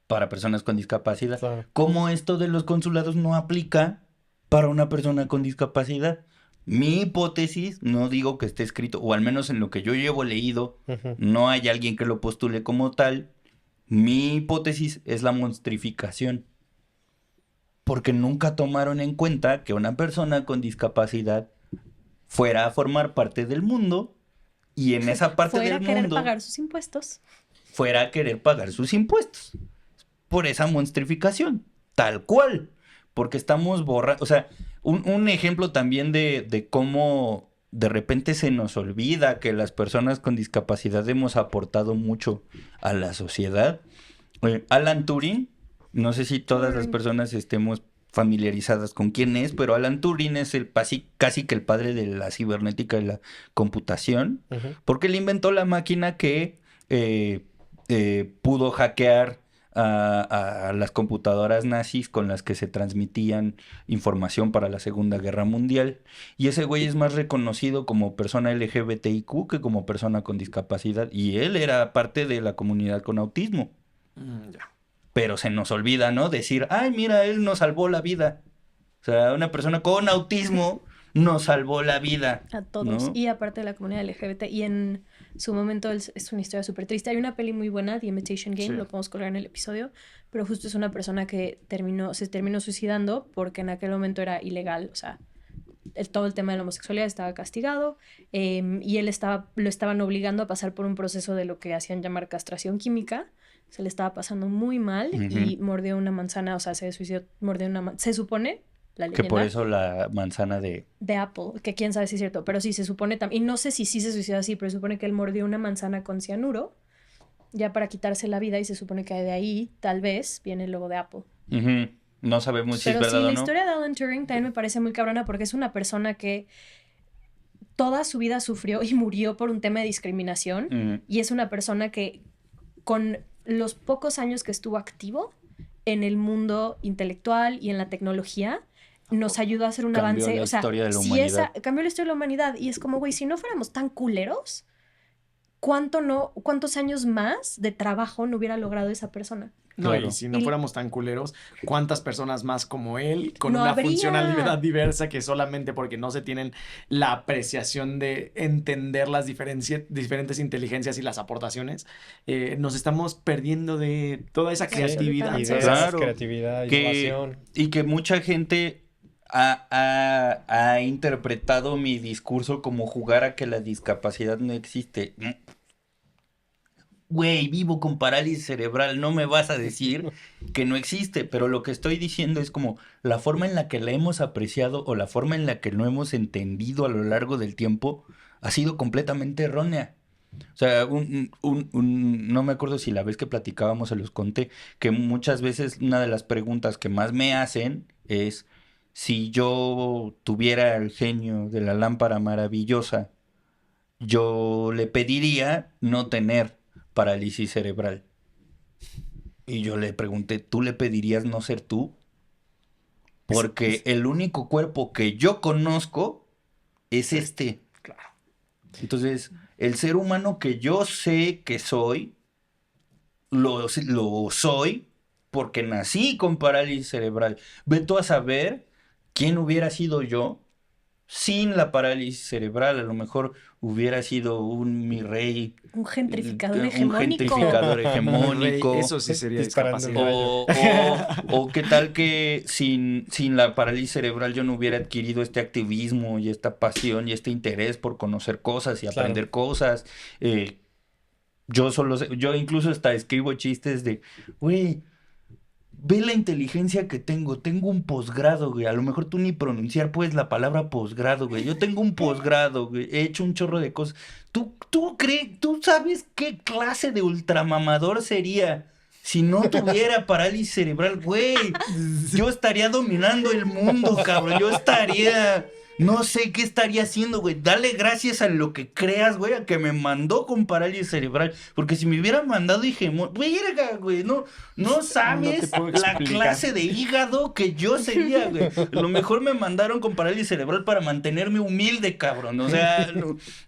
para personas con discapacidad. Claro. Cómo esto de los consulados no aplica para una persona con discapacidad. Mi hipótesis, no digo que esté escrito, o al menos en lo que yo llevo leído, Ujú. no hay alguien que lo postule como tal. Mi hipótesis es la monstrificación. Porque nunca tomaron en cuenta que una persona con discapacidad fuera a formar parte del mundo y en esa parte Fuera del a querer mundo pagar sus impuestos. fuera a querer pagar sus impuestos. Por esa monstrificación, tal cual. Porque estamos borrando, o sea, un ejemplo también de cómo de repente se nos olvida que las personas con discapacidad hemos aportado mucho a la sociedad. Alan Turing, no sé si todas las personas estemos familiarizadas con quién es, pero Alan Turing es casi que el padre de la cibernética y la computación, Ujú. porque él inventó la máquina que pudo hackear a las computadoras nazis con las que se transmitían información para la Segunda Guerra Mundial. Y ese güey es más reconocido como persona LGBTIQ que como persona con discapacidad. Y él era parte de la comunidad con autismo. Ya. Pero se nos olvida, ¿no? Decir, ay, mira, él nos salvó la vida. O sea, una persona con autismo nos salvó la vida. A todos. ¿no? Y aparte de la comunidad LGBT. Y en su momento es una historia súper triste. Hay una peli muy buena, The Imitation Game, Sí. lo podemos colgar en el episodio. Pero justo es una persona que se terminó suicidando porque en aquel momento era ilegal. O sea, todo el tema de la homosexualidad estaba castigado. Y él lo estaban obligando a pasar por un proceso de lo que hacían llamar castración química. Se le estaba pasando muy mal y mordió una manzana. O sea, se suicidó, mordió una manzana. Se supone... La Que por leyenda eso la manzana de Apple, que quién sabe si es cierto, pero sí se supone también, y no sé si sí se suicidó así, pero se supone que él mordió una manzana con cianuro ya para quitarse la vida y se supone que de ahí tal vez viene el logo de Apple. Ujú. No sabemos si Pero es sí, verdad la o no. historia de Alan Turing también me parece muy cabrona porque es una persona que toda su vida sufrió y murió por un tema de discriminación Ujú. y es una persona que con los pocos años que estuvo activo en el mundo intelectual y en la tecnología nos ayudó a hacer un Cambió avance, la o sea, historia de la si humanidad. cambió la historia de la humanidad y es como, güey, si no fuéramos tan culeros, ¿cuántos años más de trabajo no hubiera logrado esa persona? No, Claro. y si no Y- fuéramos tan culeros, ¿cuántas personas más como él, con No una habría. funcionalidad diversa que solamente porque no se tienen la apreciación de entender las diferentes inteligencias y las aportaciones, nos estamos perdiendo de toda esa Sí, creatividad? absolutamente. ¿sabes? Ideas, Claro. creatividad, Que, innovación. y que mucha gente ha interpretado mi discurso como jugar a que la discapacidad no existe. güey, vivo con parálisis cerebral, no me vas a decir que no existe, pero lo que estoy diciendo es como la forma en la que la hemos apreciado o la forma en la que lo hemos entendido a lo largo del tiempo ha sido completamente errónea. O sea, no me acuerdo si la vez que platicábamos se los conté, que muchas veces una de las preguntas que más me hacen es si yo tuviera el genio de la lámpara maravillosa, yo le pediría no tener parálisis cerebral. Y yo le pregunté, ¿tú le pedirías no ser tú? Porque el único cuerpo que yo conozco es este. Claro. Entonces, el ser humano que yo sé que soy, lo soy porque nací con parálisis cerebral. Ve tú a saber quién hubiera sido yo sin la parálisis cerebral. A lo mejor hubiera sido mi rey. Un gentrificador Un hegemónico. gentrificador hegemónico. Eso sí sería Disparando discapacidad. O qué tal que sin la parálisis cerebral yo no hubiera adquirido este activismo y esta pasión y este interés por conocer cosas y Claro. aprender cosas. Yo incluso hasta escribo chistes de, güey, ve la inteligencia que tengo. Tengo un posgrado, güey. A lo mejor tú ni pronunciar puedes la palabra posgrado, güey. Yo tengo un posgrado, güey. He hecho un chorro de cosas. ¿Tú sabes qué clase de ultramamador sería si no tuviera parálisis cerebral, güey? Yo estaría dominando el mundo, cabrón. Yo estaría... No sé qué estaría haciendo, güey. Dale gracias a lo que creas, güey, a que me mandó con parálisis cerebral. Porque si me hubiera mandado verga, güey, no sabes puedo la explicar. clase de hígado que yo sería, güey. A lo mejor me mandaron con parálisis cerebral para mantenerme humilde, cabrón. O sea,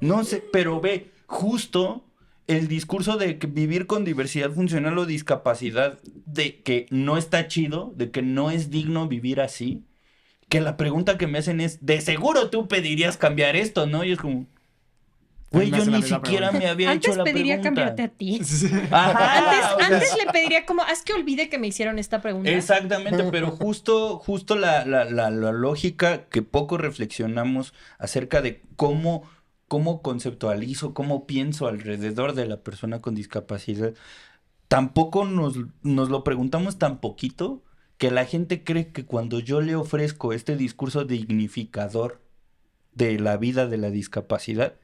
no sé, pero ve, justo el discurso de que vivir con diversidad funcional o discapacidad, de que no está chido, de que no es digno vivir así. Que la pregunta que me hacen es, de seguro tú pedirías cambiar esto, ¿no? Y es como, güey, Me yo hace la ni misma siquiera pregunta. me había Antes hecho la pediría pregunta. cambiarte a ti. Ajá, o sea, Antes le pediría como, haz que olvide que me hicieron esta pregunta. exactamente, pero justo la lógica que poco reflexionamos acerca de cómo conceptualizo, cómo pienso alrededor de la persona con discapacidad, tampoco nos lo preguntamos tan poquito que la gente cree que cuando yo le ofrezco este discurso dignificador de la vida de la discapacidad,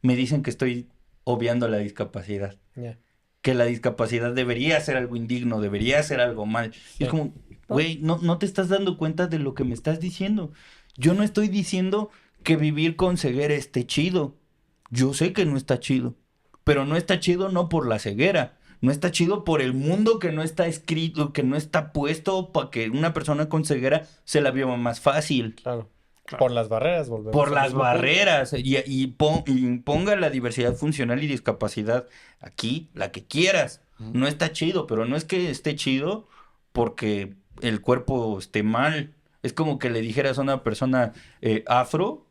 me dicen que estoy obviando la discapacidad. Ya. Que la discapacidad debería ser algo indigno, debería ser algo mal. Y es como, güey, no te estás dando cuenta de lo que me estás diciendo. Yo no estoy diciendo que vivir con ceguera esté chido. Yo sé que no está chido. Pero no está chido no por la ceguera. No está chido por el mundo que no está escrito, que no está puesto para que una persona con ceguera se la viva más fácil. Claro. Claro. Por las barreras, volvemos. Por al las mismo punto. barreras y imponga la diversidad funcional y discapacidad aquí, la que quieras. No está chido, pero no es que esté chido porque el cuerpo esté mal. Es como que le dijeras a una persona afro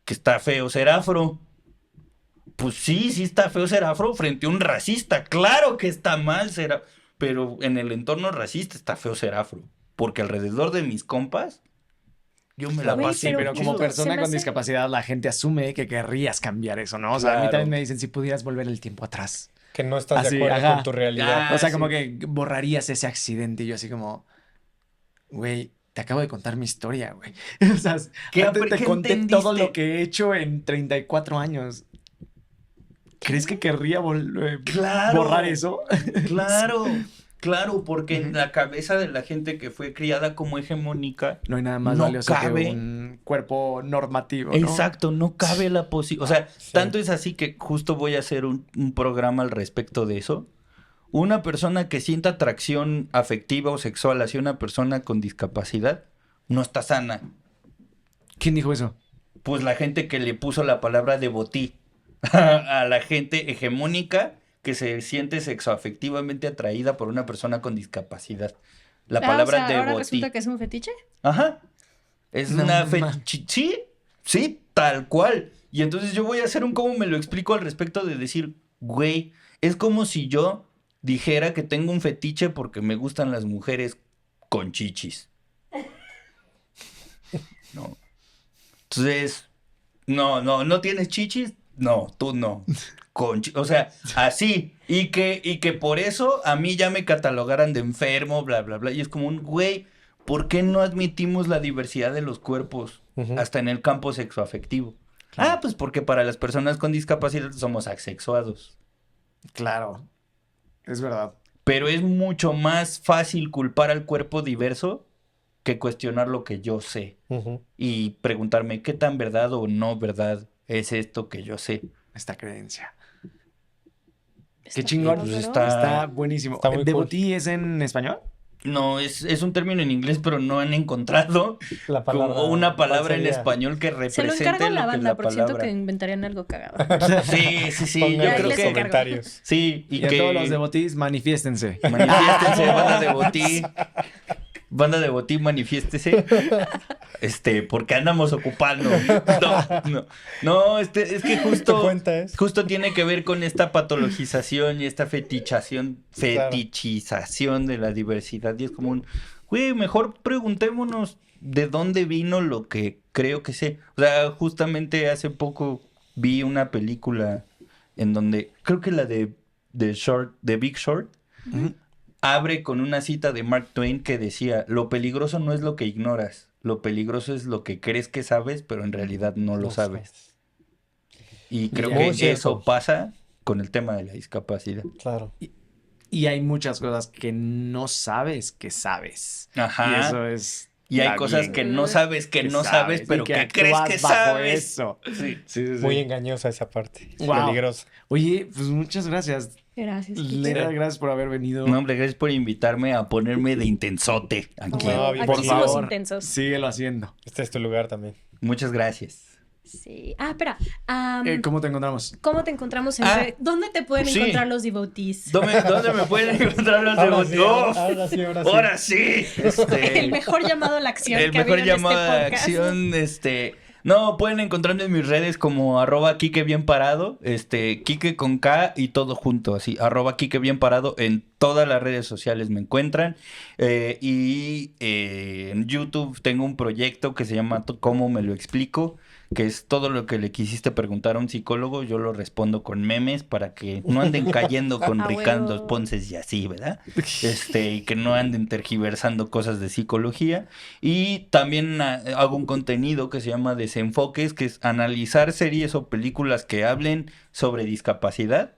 que está feo ser afro. Pues sí está feo ser afro frente a un racista. Claro que está mal ser afro, pero en el entorno racista está feo ser afro. Porque alrededor de mis compas, yo me la Güey, paso. Sí, pero como justo persona se me con hace- discapacidad, la gente asume que querrías cambiar eso, ¿no? O sea, a mí Claro. también me dicen si pudieras volver el tiempo atrás. Que no estás Así, de acuerdo ajá. con tu realidad. Ah, O sea, como sí. que borrarías ese accidente y yo así como, güey, te acabo de contar mi historia, güey. O sea, ¿Qué te conté entendiste? todo lo que he hecho en 34 años. ¿Crees que querría Claro. borrar eso? Claro, porque en la cabeza de la gente que fue criada como hegemónica, No hay nada más No valioso cabe. que un cuerpo normativo, ¿no? exacto, no cabe la posibilidad. O sea, tanto es así que justo voy a hacer un programa al respecto de eso. Una persona que sienta atracción afectiva o sexual hacia una persona con discapacidad no está sana. ¿Quién dijo eso? Pues la gente que le puso la palabra devotí a la gente hegemónica que se siente sexoafectivamente atraída por una persona con discapacidad. La palabra o sea, ahora devotí. resulta que es un fetiche. Ajá. Es No una manches. sí, tal cual. Y entonces yo voy a hacer un cómo me lo explico al respecto de decir, güey, es como si yo dijera que tengo un fetiche porque me gustan las mujeres con chichis. No. Entonces, no tienes chichis, No, tú no. O sea, así. Y que por eso a mí ya me catalogaran de enfermo, bla, bla, bla. Y es como un, güey, ¿por qué no admitimos la diversidad de los cuerpos hasta en el campo sexoafectivo? Claro. Pues porque para las personas con discapacidad somos asexuados. Claro, es verdad. Pero es mucho más fácil culpar al cuerpo diverso que cuestionar lo que yo sé. Y preguntarme qué tan verdad o no verdad es esto que yo sé. Esta creencia. Está Qué chingón. bien, Pues ¿no? Está buenísimo. Está muy ¿Devotee es en español? No, es un término en inglés, pero no han encontrado La palabra, como una palabra en ¿cuál sería? español que Se lo represente encargo a lo la que es banda, la porque siento palabra. que inventarían algo cagado. Sí. Pongan Yo Ahí creo les que... encargo. comentarios. Sí, Y a todos los devotees, manifiéstense. Manifiéstense, banda de Botí. Banda de Botí, manifiéstese. Porque andamos ocupando. No, es que ¿Tu cuenta es? justo tiene que ver con esta patologización y esta fetichización de la diversidad. Y es como un, güey, mejor preguntémonos de dónde vino lo que creo que sé. O sea, justamente hace poco vi una película en donde, creo que la de Big Short, abre con una cita de Mark Twain que decía, lo peligroso no es lo que ignoras, lo peligroso es lo que crees que sabes, pero en realidad no lo sabes. Y creo Muy que cierto. eso pasa con el tema de la discapacidad. Claro. Y hay muchas cosas que no sabes que sabes. Ajá. Y eso es... Y hay está cosas bien. que no sabes que no sabes, y pero que crees actúas que bajo sabes. eso. Sí. Sí. Muy engañosa esa parte. Wow. Peligrosa. Oye, pues muchas gracias. Gracias. Lera, gracias por haber venido. No, hombre, gracias por invitarme a ponerme de intensote aquí. No, bien, Aquí por somos favor. intensos. Síguelo haciendo. Este es tu lugar también. Muchas gracias. Sí. Ah, espera. ¿Cómo te encontramos? ¿Cómo te encontramos en Ah, red? ¿Dónde te pueden sí. encontrar los devotees? ¿Dónde me pueden encontrar los Ahora sí, devotos? ahora sí. Ahora sí. El mejor llamado a la acción. El que ha mejor habido en llamado este a podcast. acción, No, pueden encontrarme en mis redes como @Quique bien parado, Quique con K y todo junto, así, @Quique bien parado, en todas las redes sociales me encuentran, en YouTube tengo un proyecto que se llama ¿Cómo me lo explico?, que es todo lo que le quisiste preguntar a un psicólogo, yo lo respondo con memes para que no anden cayendo con A Ricardo huevo. Ponces y así, ¿verdad? Y que no anden tergiversando cosas de psicología. Y también hago un contenido que se llama Desenfoques, que es analizar series o películas que hablen sobre discapacidad.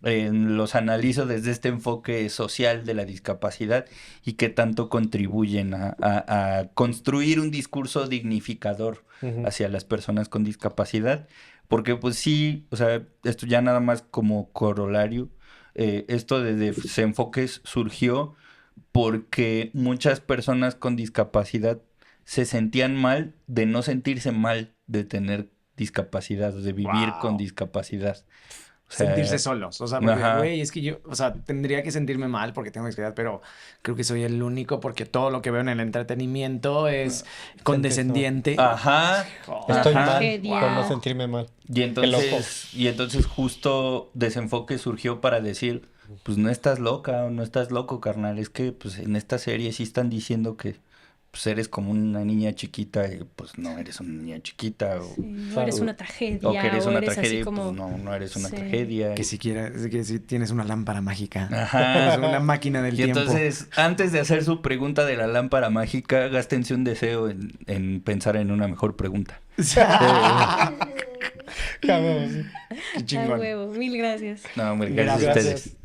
Los analizo desde este enfoque social de la discapacidad y que tanto contribuyen a construir un discurso dignificador hacia las personas con discapacidad, porque pues sí, o sea, esto ya nada más como corolario, esto de Desenfoques surgió porque muchas personas con discapacidad se sentían mal de no sentirse mal de tener discapacidad, de vivir con discapacidad. O sea, Sentirse solos. O sea, porque, ajá. güey, es que yo, o sea, tendría que sentirme mal porque tengo discapacidad, pero creo que soy el único porque todo lo que veo en el entretenimiento es condescendiente. Ajá. Estoy Ajá. mal Tragedia. por no sentirme mal. Y Qué loco. entonces justo Desenfoque surgió para decir, pues no estás loca o no estás loco, carnal. Es que pues en esta serie sí están diciendo que pues eres como una niña chiquita y pues no eres una niña chiquita. O, Sí, o eres una tragedia. o que eres una así tragedia y como... pues no eres una Sí. tragedia. Que si tienes una lámpara mágica. Ajá. Es una máquina del Y tiempo. entonces, antes de hacer su pregunta de la lámpara mágica, gástense un deseo en pensar en una mejor pregunta. Cabrón. Qué A chingón. huevo. Mil gracias. No, hombre, gracias a Gracias. ustedes.